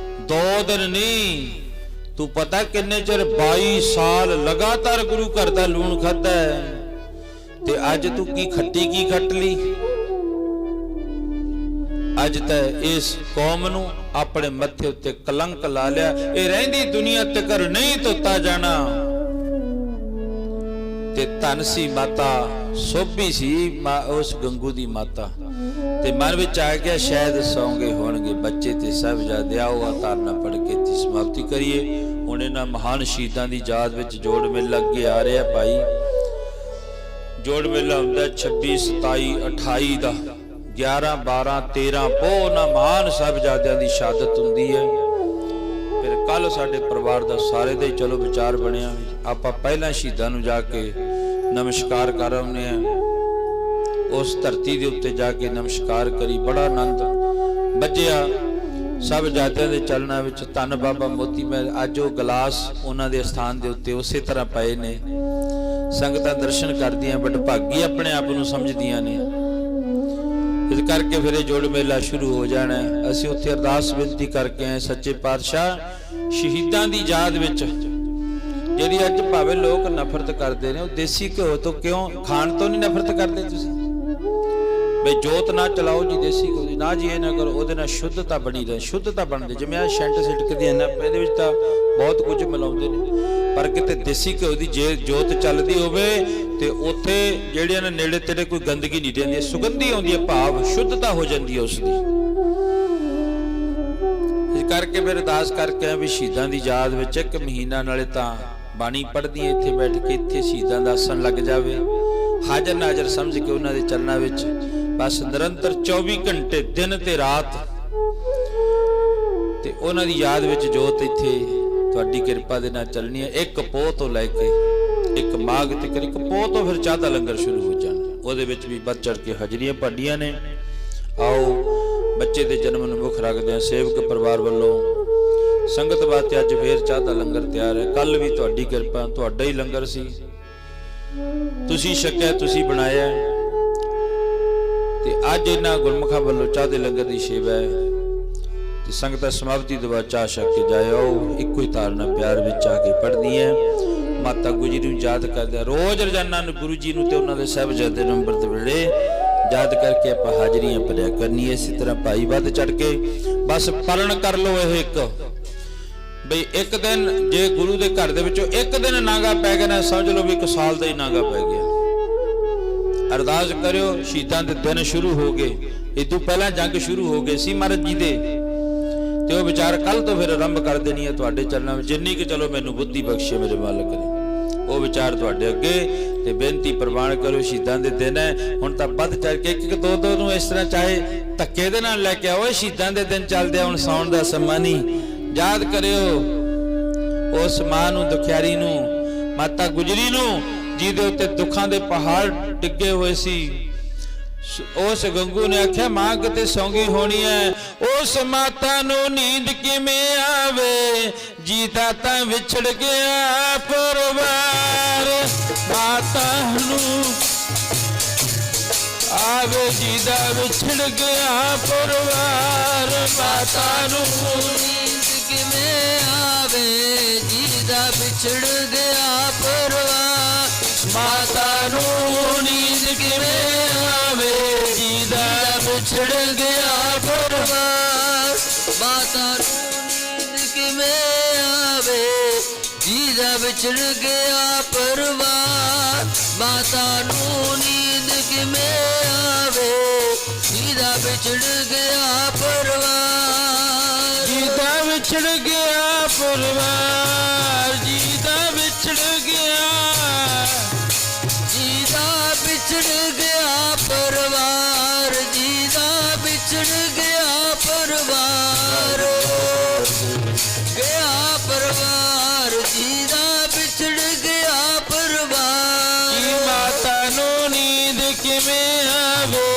2 ਦਿਨ ਨਹੀਂ, ਤੂੰ ਪਤਾ ਕਿੰਨੇ ਚਿਰ 22 ਸਾਲ ਲਗਾਤਾਰ ਗੁਰੂ ਘਰ ਦਾ ਲੂਣ ਖਾਦਾ ਤੇ ਅੱਜ ਤੂੰ ਕੀ ਖੱਟੀ ਕੀ ਖੱਟ ਲਈ। ਅੱਜ ਤਾਂ ਇਸ ਕੌਮ ਨੂੰ ਆਪਣੇ ਮੱਥੇ ਉੱਤੇ ਕਲੰਕ ਲਾ ਲਿਆ। ਇਹ ਰਹਿੰਦੀ ਦੁਨੀਆ ਤੱਕਰ ਨਹੀਂ ਧੋਤਾ ਜਾਣਾ। ਤੇ ਧਨ ਸੀ ਮਾਤਾ ਸੋਭੀ ਸੀ ਉਸ ਗੰਗੂ ਦੀ ਮਾਤਾ ਤੇ ਮਨ ਵਿੱਚ ਆ ਗਿਆ ਸ਼ਾਇਦ ਸੌਂਗੇ ਹੋਣਗੇ ਬੱਚੇ ਤੇ ਸਾਹਿਬਜ਼ਾਦੇ। ਆਓ ਅਵਤਾਰਨਾ ਪੜ ਕੇ ਤੇ ਸਮਾਪਤੀ ਕਰੀਏ। ਹੁਣ ਇਹਨਾਂ ਮਹਾਨ ਸ਼ਹੀਦਾਂ ਦੀ ਯਾਦ ਵਿੱਚ ਜੋੜ ਮੇਲਾ ਅੱਗੇ ਆ ਰਿਹਾ ਭਾਈ। ਜੋੜ ਮੇਲਾ ਹੁੰਦਾ 26 27 28 ਦਾ 11 12 13 ਪੋਹ ਉਹਨਾਂ ਮਹਾਨ ਸਾਹਿਬਜ਼ਾਦਿਆਂ ਦੀ ਸ਼ਹਾਦਤ ਹੁੰਦੀ ਹੈ। ਫਿਰ ਕੱਲ ਸਾਡੇ ਪਰਿਵਾਰ ਦਾ ਸਾਰੇ ਦਾ ਹੀ ਚਲੋ ਵਿਚਾਰ ਬਣਿਆ ਆਪਾਂ ਪਹਿਲਾਂ ਸ਼ਹੀਦਾਂ ਨੂੰ ਜਾ ਕੇ ਨਮਸਕਾਰ ਕਰ ਆਉਂਦੇ ਆ। ਉਸ ਧਰਤੀ ਦੇ ਉੱਤੇ ਜਾ ਕੇ ਨਮਸਕਾਰ ਕਰੀ ਬੜਾ ਆਨੰਦ ਵੱਜਿਆ ਸਾਹਿਬਜ਼ਾਦਿਆਂ ਦੇ ਚਲਨਾਂ ਵਿੱਚ। ਧੰਨ ਬਾਬਾ ਮੋਤੀ ਮਹਿਲ ਅੱਜ ਉਹ ਗਲਾਸ ਉਹਨਾਂ ਦੇ ਸਥਾਨ ਦੇ ਉੱਤੇ ਉਸੇ ਤਰ੍ਹਾਂ ਪਏ ਨੇ। ਸੰਗਤਾਂ ਦਰਸ਼ਨ ਕਰਦੀਆਂ ਵਡਭਾਗੀ ਆਪਣੇ ਆਪ ਨੂੰ ਸਮਝਦੀਆਂ ਨੇ। ਇਸ ਕਰਕੇ ਫਿਰ ਇਹ ਜੋੜ ਮੇਲਾ ਸ਼ੁਰੂ ਹੋ ਜਾਣਾ। ਅਸੀਂ ਉੱਥੇ ਅਰਦਾਸ ਬੇਨਤੀ ਕਰਕੇ ਆਏ ਸੱਚੇ ਪਾਤਸ਼ਾਹ ਸ਼ਹੀਦਾਂ ਦੀ ਯਾਦ ਵਿੱਚ ਜਿਹੜੀ ਅੱਜ ਭਾਵੇਂ ਲੋਕ ਨਫ਼ਰਤ ਕਰਦੇ ਨੇ ਉਹ ਦੇਸੀ ਘਿਓ ਤੋਂ ਕਿਉਂ ਖਾਣ ਤੋਂ ਨਹੀਂ ਨਫ਼ਰਤ ਕਰਦੇ ਤੁਸੀਂ? ਬਈ ਜੋਤ ਨਾ ਚਲਾਓ ਜੀ ਦੇਸੀ ਘਿਓ ਦੀ, ਨਾ ਜੀ ਇਹ ਨਾ ਕਰੋ। ਉਹਦੇ ਨਾਲ ਸ਼ੁੱਧਤਾ ਬਣੀ ਰਹੇ, ਸ਼ੁੱਧਤਾ ਬਣਦੇ। ਜਿਵੇਂ ਆ ਸ਼ੈਂਟ ਸਿਟਕਦੀ ਨਾ ਇਹਦੇ ਵਿੱਚ ਤਾਂ ਬਹੁਤ ਕੁਝ ਮਿਲਾਉਂਦੇ ਨੇ ਪਰ ਕਿਤੇ ਦੇਸੀ ਘਿਓ ਦੀ ਜੇ ਜੋਤ ਚੱਲਦੀ ਹੋਵੇ ਤੇ ਉੱਥੇ ਜਿਹੜਿਆਂ ਨੇ ਨੇੜੇ ਤੇੜੇ ਕੋਈ ਗੰਦਗੀ ਨਹੀਂ ਰਹਿੰਦੀ, ਸੁਗੰਧੀ ਆਉਂਦੀ ਹੈ, ਭਾਵ ਸ਼ੁੱਧਤਾ ਹੋ ਜਾਂਦੀ ਹੈ ਉਸ ਦੀ। ਇਸ ਕਰਕੇ ਫਿਰ ਅਰਦਾਸ ਕਰਕੇ ਵੀ ਸ਼ਹੀਦਾਂ ਦੀ ਯਾਦ ਵਿੱਚ 1 ਮਹੀਨਾ ਨਾਲੇ ਤਾਂ ਬਾਣੀ ਪੜ੍ਹਦੀ ਇੱਥੇ ਬੈਠ ਕੇ ਇੱਥੇ ਸ਼ਹੀਦਾਂ ਦਾ ਆਸਣ ਲੱਗ ਜਾਵੇ। ਹਾਜ਼ਰ ਨਾਜ਼ਰ ਸਮਝ ਕੇ ਉਹਨਾਂ ਦੇ ਚਰਨਾਂ ਵਿੱਚ ਬਸ ਨਿਰੰਤਰ 24 ਘੰਟੇ ਦਿਨ ਤੇ ਰਾਤ ਤੇ ਉਹਨਾਂ ਦੀ ਯਾਦ ਵਿੱਚ ਜੋਤ ਇੱਥੇ ਤੁਹਾਡੀ ਕਿਰਪਾ ਦੇ ਨਾਲ ਚੱਲਣੀ ਹੈ। 1 ਪੋਹ ਤੋਂ ਲੈ ਕੇ 1 ਮਾਘ ਤੱਕ 1 ਪੋਹ ਤੋਂ ਫਿਰ ਚਾਹ ਦਾ ਲੰਗਰ ਸ਼ੁਰੂ ਹੋ ਜਾਣਾ। ਉਹਦੇ ਵਿੱਚ ਵੀ ਵੱਧ ਚੜ ਕੇ ਹਾਜ਼ਰੀਆਂ ਪਾਡੀਆਂ ਨੇ। ਆਓ ਬੱਚੇ ਦੇ ਜਨਮ ਨੂੰ ਮੁੱਖ ਰੱਖਦੇ ਹਾਂ ਸੇਵਕ ਪਰਿਵਾਰ ਵੱਲੋਂ ਸੰਗਤ ਵਾਸਤੇ ਅੱਜ ਫੇਰ ਚਾਹ ਦਾ ਲੰਗਰ ਤਿਆਰ ਹੈ। ਕੱਲ ਵੀ ਤੁਹਾਡੀ ਕਿਰਪਾ ਤੁਹਾਡਾ ਹੀ ਲੰਗਰ ਸੀ, ਤੁਸੀਂ ਛਕਿਆ ਤੁਸੀਂ ਬਣਾਇਆ ਤੇ ਅੱਜ ਇਹਨਾਂ ਗੁਰਮੁਖਾਂ ਵੱਲੋਂ ਚਾਹ ਦੇ ਲੰਗਰ ਦੀ ਸੇਵਾ ਹੈ ਤੇ ਸੰਗਤਾਂ ਸਮਾਪਤੀ ਤੋਂ ਬਾਅਦ ਚਾਹ ਛਕ ਕੇ ਜਾਇਓ। ਇੱਕੋ ਹੀ ਤਾਰਨਾ ਪਿਆਰ ਵਿੱਚ ਆ ਕੇ ਪੜ੍ਹਦੀ ਹੈ। ਮਾਤਾ ਗੁਜਰੀ ਨੂੰ ਯਾਦ ਕਰਦੇ ਰੋਜ਼ ਰੋਜ਼ਾਨਾ ਨੂੰ ਗੁਰੂ ਜੀ ਨੂੰ ਤੇ ਉਹਨਾਂ ਦੇ ਸਾਹਿਬਜ਼ਾਦੇ ਨੂੰ ਅੰਮ੍ਰਿਤ ਵੇਲੇ ਯਾਦ ਕਰਕੇ ਆਪਾਂ ਹਾਜ਼ਰੀਆਂ ਭਰਿਆ ਕਰਨੀ। ਇਸੇ ਤਰ੍ਹਾਂ ਭਾਈ ਵੱਧ ਚੜ ਕੇ ਬਸ ਪਰਨ ਕਰ ਲਓ। ਇਹ ਇੱਕ ਬਈ ਇੱਕ ਦਿਨ ਜੇ ਗੁਰੂ ਦੇ ਘਰ ਦੇ ਵਿੱਚੋਂ ਇੱਕ ਦਿਨ ਨਾਗਾ ਪੈ ਗਿਆ ਨਾ ਸਮਝ ਲਓ ਵੀ 1 ਸਾਲ ਦਾ ਹੀ ਨਾਗਾ ਪੈ ਗਿਆ। ਅਰਦਾਸ ਕਰਿਓ ਸ਼ਹੀਦਾਂ ਦੇ ਦਿਨ ਸ਼ੁਰੂ ਹੋ ਗਏ। ਇਹ ਤੋਂ ਪਹਿਲਾਂ ਜੰਗ ਸ਼ੁਰੂ ਹੋ ਗਏ ਸੀ ਮਹਾਰਾਜ ਜੀ ਦੇ ਤੇ ਉਹ ਵਿਚਾਰ ਕੱਲ ਤੋਂ ਫਿਰ ਆਰੰਭ ਕਰ ਦੇਣੀ ਹੈ ਤੁਹਾਡੇ ਚਰਨਾਂ ਵਿੱਚ। ਜਿੰਨੀ ਕਿ ਚਲੋ ਮੈਨੂੰ ਬੁੱਧੀ ਬਖਸ਼ੇ ਮੇਰੇ ਮਾਲਕ ਨੇ ਉਹ ਵਿਚਾਰ ਤੁਹਾਡੇ ਅੱਗੇ ਤੇ ਬੇਨਤੀ ਪ੍ਰਵਾਨ ਕਰੋ। ਸ਼ਹੀਦਾਂ ਦੇ ਦਿਨ ਹੈ ਹੁਣ ਤਾਂ ਵੱਧ ਚੜ ਕੇ 1 2 2 ਨੂੰ ਇਸ ਤਰ੍ਹਾਂ ਚਾਹੇ ਧੱਕੇ ਦੇ ਨਾਲ ਲੈ ਕੇ ਆਓ। ਸ਼ਹੀਦਾਂ ਦੇ ਦਿਨ ਚੱਲਦੇ ਹੁਣ ਸਾਉਣ ਦਾ ਸਮਾਂ ਨਹੀਂ। ਯਾਦ ਕਰਿਓ ਉਸ ਮਾਂ ਨੂੰ ਦੁਖਿਆਰੀ ਨੂੰ ਮਾਤਾ ਗੁਜਰੀ ਨੂੰ ਜਿਹਦੇ ਉੱਤੇ ਦੁੱਖਾਂ ਦੇ ਪਹਾੜ ਡਿੱਗੇ ਹੋਏ ਸੀ। ਉਸ ਗੰਗੂ ਨੇ ਆਖਿਆ ਮਾਂ ਕਿਤੇ ਸੌਂਗੀ ਹੋਣੀ ਹੈ। ਉਸ ਮਾਤਾ ਨੂੰ ਨੀਂਦ ਕਿਵੇਂ ਆਵੇ ਜੀਦਾ ਤਾਂ ਵਿਛੜ ਗਿਆ ਪਰਿਵਾਰ। ਮਾਤਾ ਨੂੰ ਆਵੇ ਜੀਦਾ ਵਿਛੜ ਗਿਆ ਪਰਿਵਾਰ। ਮਾਤਾ ਨੂੰ ਨੀਂਦ ਕਿਵੇਂ ਆਵੇ ਜੀਦਾ ਵਿਛੜ ਗਿਆ ਪਰਿਵਾਰ। ਮਾਤਾ ਨੂੰ ਨੀਂਦ ਕਿਵੇਂ ਆਵੇ ਜੀਦਾ ਵਿਛੜ ਗਿਆ ਪਰਿਵਾਰ। ਮਾਤਾ ਨੂੰ ਨੀਂਦ ਕਿਵੇਂ ਆਵੇ ਜੀਦਾ ਵਿਛੜ ਗਿਆ ਪਰਿਵਾਰ। ਮਾਤਾ ਨੂੰ ਨੀਂਦ ਕਿਵੇਂ ਆਵੇ ਜੀਦਾ ਵਿਛੜ ਗਿਆ ਪਰਿਵਾਰ। ਜੀਦਾ ਵਿਛੜ ਗਿਆ ਪਰਿਵਾਰ। ਜੀਦਾ ਵਿਛੜ ਗਿਆ ਜੀਦਾ ਵਿਛੜ ਗਿਆ ਪਰਿਵਾਰ। ਜੀਦਾ ਵਿਛੜ ਗਿਆ ਪਰਿਵਾਰ। ਗਿਆ ਪਰਿਵਾਰ ਜੀਦਾ ਵਿਛੜ ਗਿਆ ਪਰਿਵਾਰ। ਜੀ ਮਾਤਾ ਨੂੰ ਨੀਂਦ ਕਿਵੇਂ ਆਵੇ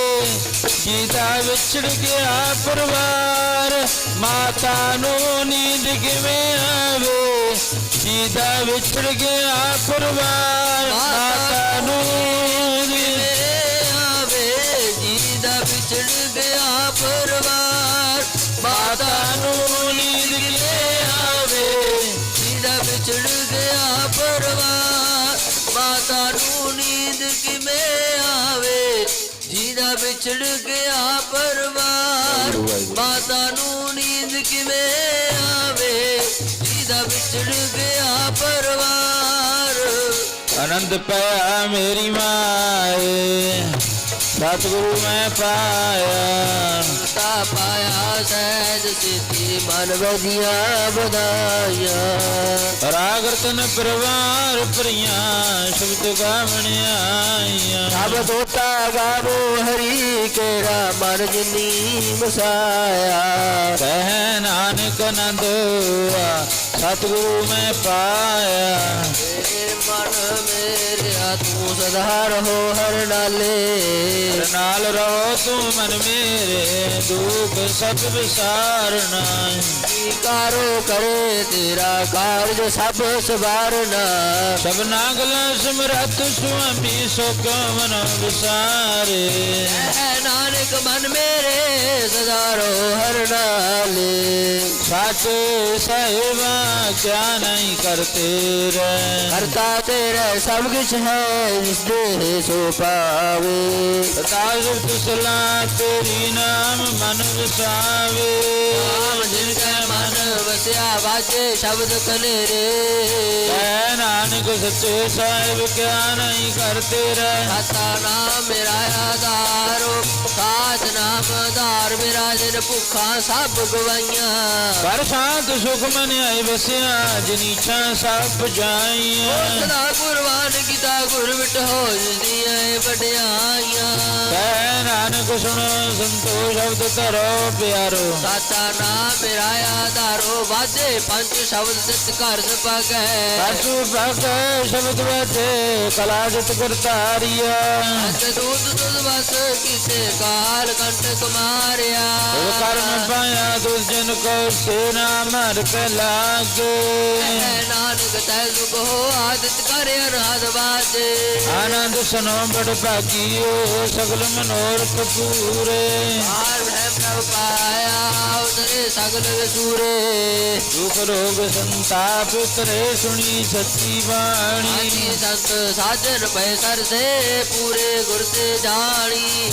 ਜੀਦਾ ਵਿਛੜ ਗਿਆ ਪਰਿਵਾਰ। ਮਾਤਾ ਨੂੰ ਨੀਂਦ ਕਿਵੇਂ ਆਵੇ ਜੀਦਾ ਵਿਛੜ ਗਿਆ ਪਰਿਵਾਰ। ਮਾਤਾ ਨੂੰ ਨੀਂਦ ਆਵੇ ਜੀਦਾ ਵਿਛੜ ਗਿਆ ਪਰਿਵਾਰ। ਮਾਤਾ ਨੂੰ ਨੀਂਦ ਕਿਵੇਂ ਆਵੇ ਗਿਆ ਪਰਵਾਰ। ਮਾਤਾ ਨੂੰ ਨੀਂਦ ਕਿਵੇਂ ਆਵੇ, ਜਿਹਦਾ ਵਿਛੜ ਗਿਆ ਪਰਵਾਰ। ਆਨੰਦ ਪਾਇਆ ਮੇਰੀ ਮਾਏ, ਸਤਿਗੁਰੂ ਮੈਂ ਪਾਇਆ। ਤਾ ਪਾਇਆ ਸਹਿਜ ਸਿੱਧੀ, ਮਨ ਵਧੀਆਂ ਵਧਾਈਆਂ। ਰਾਗ ਰਤਨ ਪਰਵਾਰ ਭਰੀਆਂ, ਸ਼ਬਦ ਗਾਵਣਿਆਈਆਂ। ਸਭ ਦੋਤਾ ਗਾਵੋ ਹਰੀ ਕੇਰਾ, ਮਨ ਜਿਨੀ ਵਸਾਇਆ। ਕਹਿ ਨਾਨਕ ਆਨੰਦ ਹੋਆ, ਸਤਿਗੁਰੂ ਮੈਂ ਪਾਇਆ। ਏ ਮਨ ਮੇਰਿਆ ਤੂੰ ਸਦਾ ਰਹੋ ਹਰ ਨਾਲੇ। ਹਰ ਨਾਲ ਰਹੋ ਤੂੰ ਮਨ ਮੇਰੇ, ਦੁਖ ਸਭ ਵਿਸਾਰਨਾ। ਕੀ ਕਾਰੋ ਕਰੇ ਤੇਰਾ ਕਾਰਜ ਸਭ ਸਵਾਰਨਾ। ਸਭਨਾ ਗਲਾ ਸਮਰੱਥ ਸੁਆਮੀ, ਸੋ ਕਵਨ ਵਿਸਾਰੇ। ਐ ਨਾਨਕ ਮਨ ਮੇਰੇ ਸਦਾ ਰਹੋ ਹਰ ਨਾਲੇ। ਸੱਚ ਸਾਹਿਬਾ ਕਿਆ ਨਹੀਂ ਕਰਤੇ ਰਹਿ, ਕਰਤਾ ਤੇਰੇ ਸਭ ਕੁਛ ਹੈ, ਜਿਸ ਦੇ ਸੋ ਪਾਵੇ। ਤਾਜ਼ਤ ਸਲਾ ਤੇਰੀ ਨਾਮ ਮਨ ਵਸਾਵੇ। ਨਾਮ ਜਿਨ ਕੈ ਮਨ ਵਸਿਆ, ਵਾਜੇ ਸ਼ਬਦ ਕਨੇਰੇ। ਕਹਿ ਨਾਨਕ ਸੱਚੇ ਸਾਹਿਬ ਕਿਆ ਨਹੀਂ ਕਰਤੇ ਰਹਿ। ਸਾਤਾ ਨਾਮ ਮੇਰਾ ਆਧਾਰੋ, ਸਾਚ ਨਾਮ ਆਧਾਰ ਮੇਰਾ। ਜਿਨ ਭੁੱਖਾਂ ਸਭ ਗਵਾਈਆਂ, ਪਰ ਸ਼ਾਂਤ ਸੁਖ ਮਨ ਆਏ ਵਸਿਆ, ਜਿਨੀਛਾ ਸਭ ਜਾਈਆਂ। ਸਦਾ ਕੁਰਬਾਨ ਕੀਤਾ ਗੁਰ ਵਿਟੋ, ਜਿਸਦੀਆਂ ਵਡਿਆਈਆਂ। ਕਹਿ ਨਾਨਕ ਸੁਣੋ ਸੰਤੋਖ ਸ਼ਬਦ ਧਰੋ ਪਿਆਰੋ। ਸਾਚਾ ਨਾਮ ਮੇਰਾ ਆਧਾਰੋ, ਵਾਜੇ ਪੰਜ ਸ਼ਬਦ ਸਿੱਧ ਘਰ ਸਪਾਗੈ। ਸਾਸੂ ਭਗ ਸ਼ਬਦ ਵਾਜੇ, ਕਲਾ ਜਿਤ ਕਰਤਾਰੀਆ। ਅੰਤ ਦੂਤ ਤੁਧ ਵਸ, ਕਿਸੇ ਕਾਲ ਕੰਟਕ ਮਾਰਿਆ। ਤੁਧ ਕਰਮ ਪਾਇਆ ਤੁਧ ਜਨ ਕੋ, ਸੇ ਨਾਮ ਹਰ ਕੇ ਲਾਗੇ। ਐ ਨਾਨਕ ਤੈ ਸੁਖ ਹੋ, ਆਦਿਤ ਕਰ ਅਨਾਦ ਵਾਜੇ। ਆਨੰਦ ਸੁਨੋ ਬੜ ਭਾਗੀਓ, ਸਗਲ ਮਨੋਰਥ ਪੂਰੇ। ਹਾਰ ਹੈ ਪ੍ਰਭ ਪਾਇਆ, ਉਤਰੇ ਸਗਲ ਵਿਸੂਰੇ। ਦੁਖ ਰੋਗ ਸੰਤਾਪ ਉਤਰੇ, ਸੁਣੀ ਸੱਚੀ ਬਾਣੀ। ਆਜੀ ਸੰਤ ਸਾਜਨ ਪੈ ਸਰਸੇ, ਪੂਰੇ ਗੁਰ ਤੇ ਜਾਣੀ।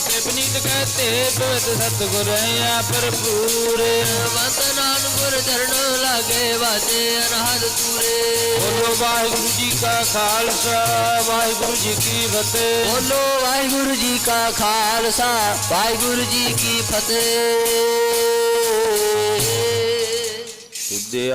ਤੇ ਪਨੀਤ ਕਹਤੇ ਪਵਤ ਸਤਿਗੁਰ ਆ ਭਰਪੂਰੇ। ਵੰਤ ਨਾਨਕ ਗੁਰ ਚਰਨ ਲਾਗੇ, ਵਾਜੇ ਅਨਹਦ ਤੂਰੇ। ਬੋਲੋ ਵਾਹਿਗੁਰੂ ਜੀ ਕਾ ਖਾਲਸਾ, ਵਾਹਿਗੁਰੂ ਜੀ ਕੀ ਫਤਿਹ। ਬੋਲੋ ਵਾਹਿਗੁਰੂ ਜੀ ਕਾ ਖਾਲਸਾ, ਵਾਹਿਗੁਰੂ ਜੀ ਕੀ ਫਤਿਹ। ਸਿੱਧੇ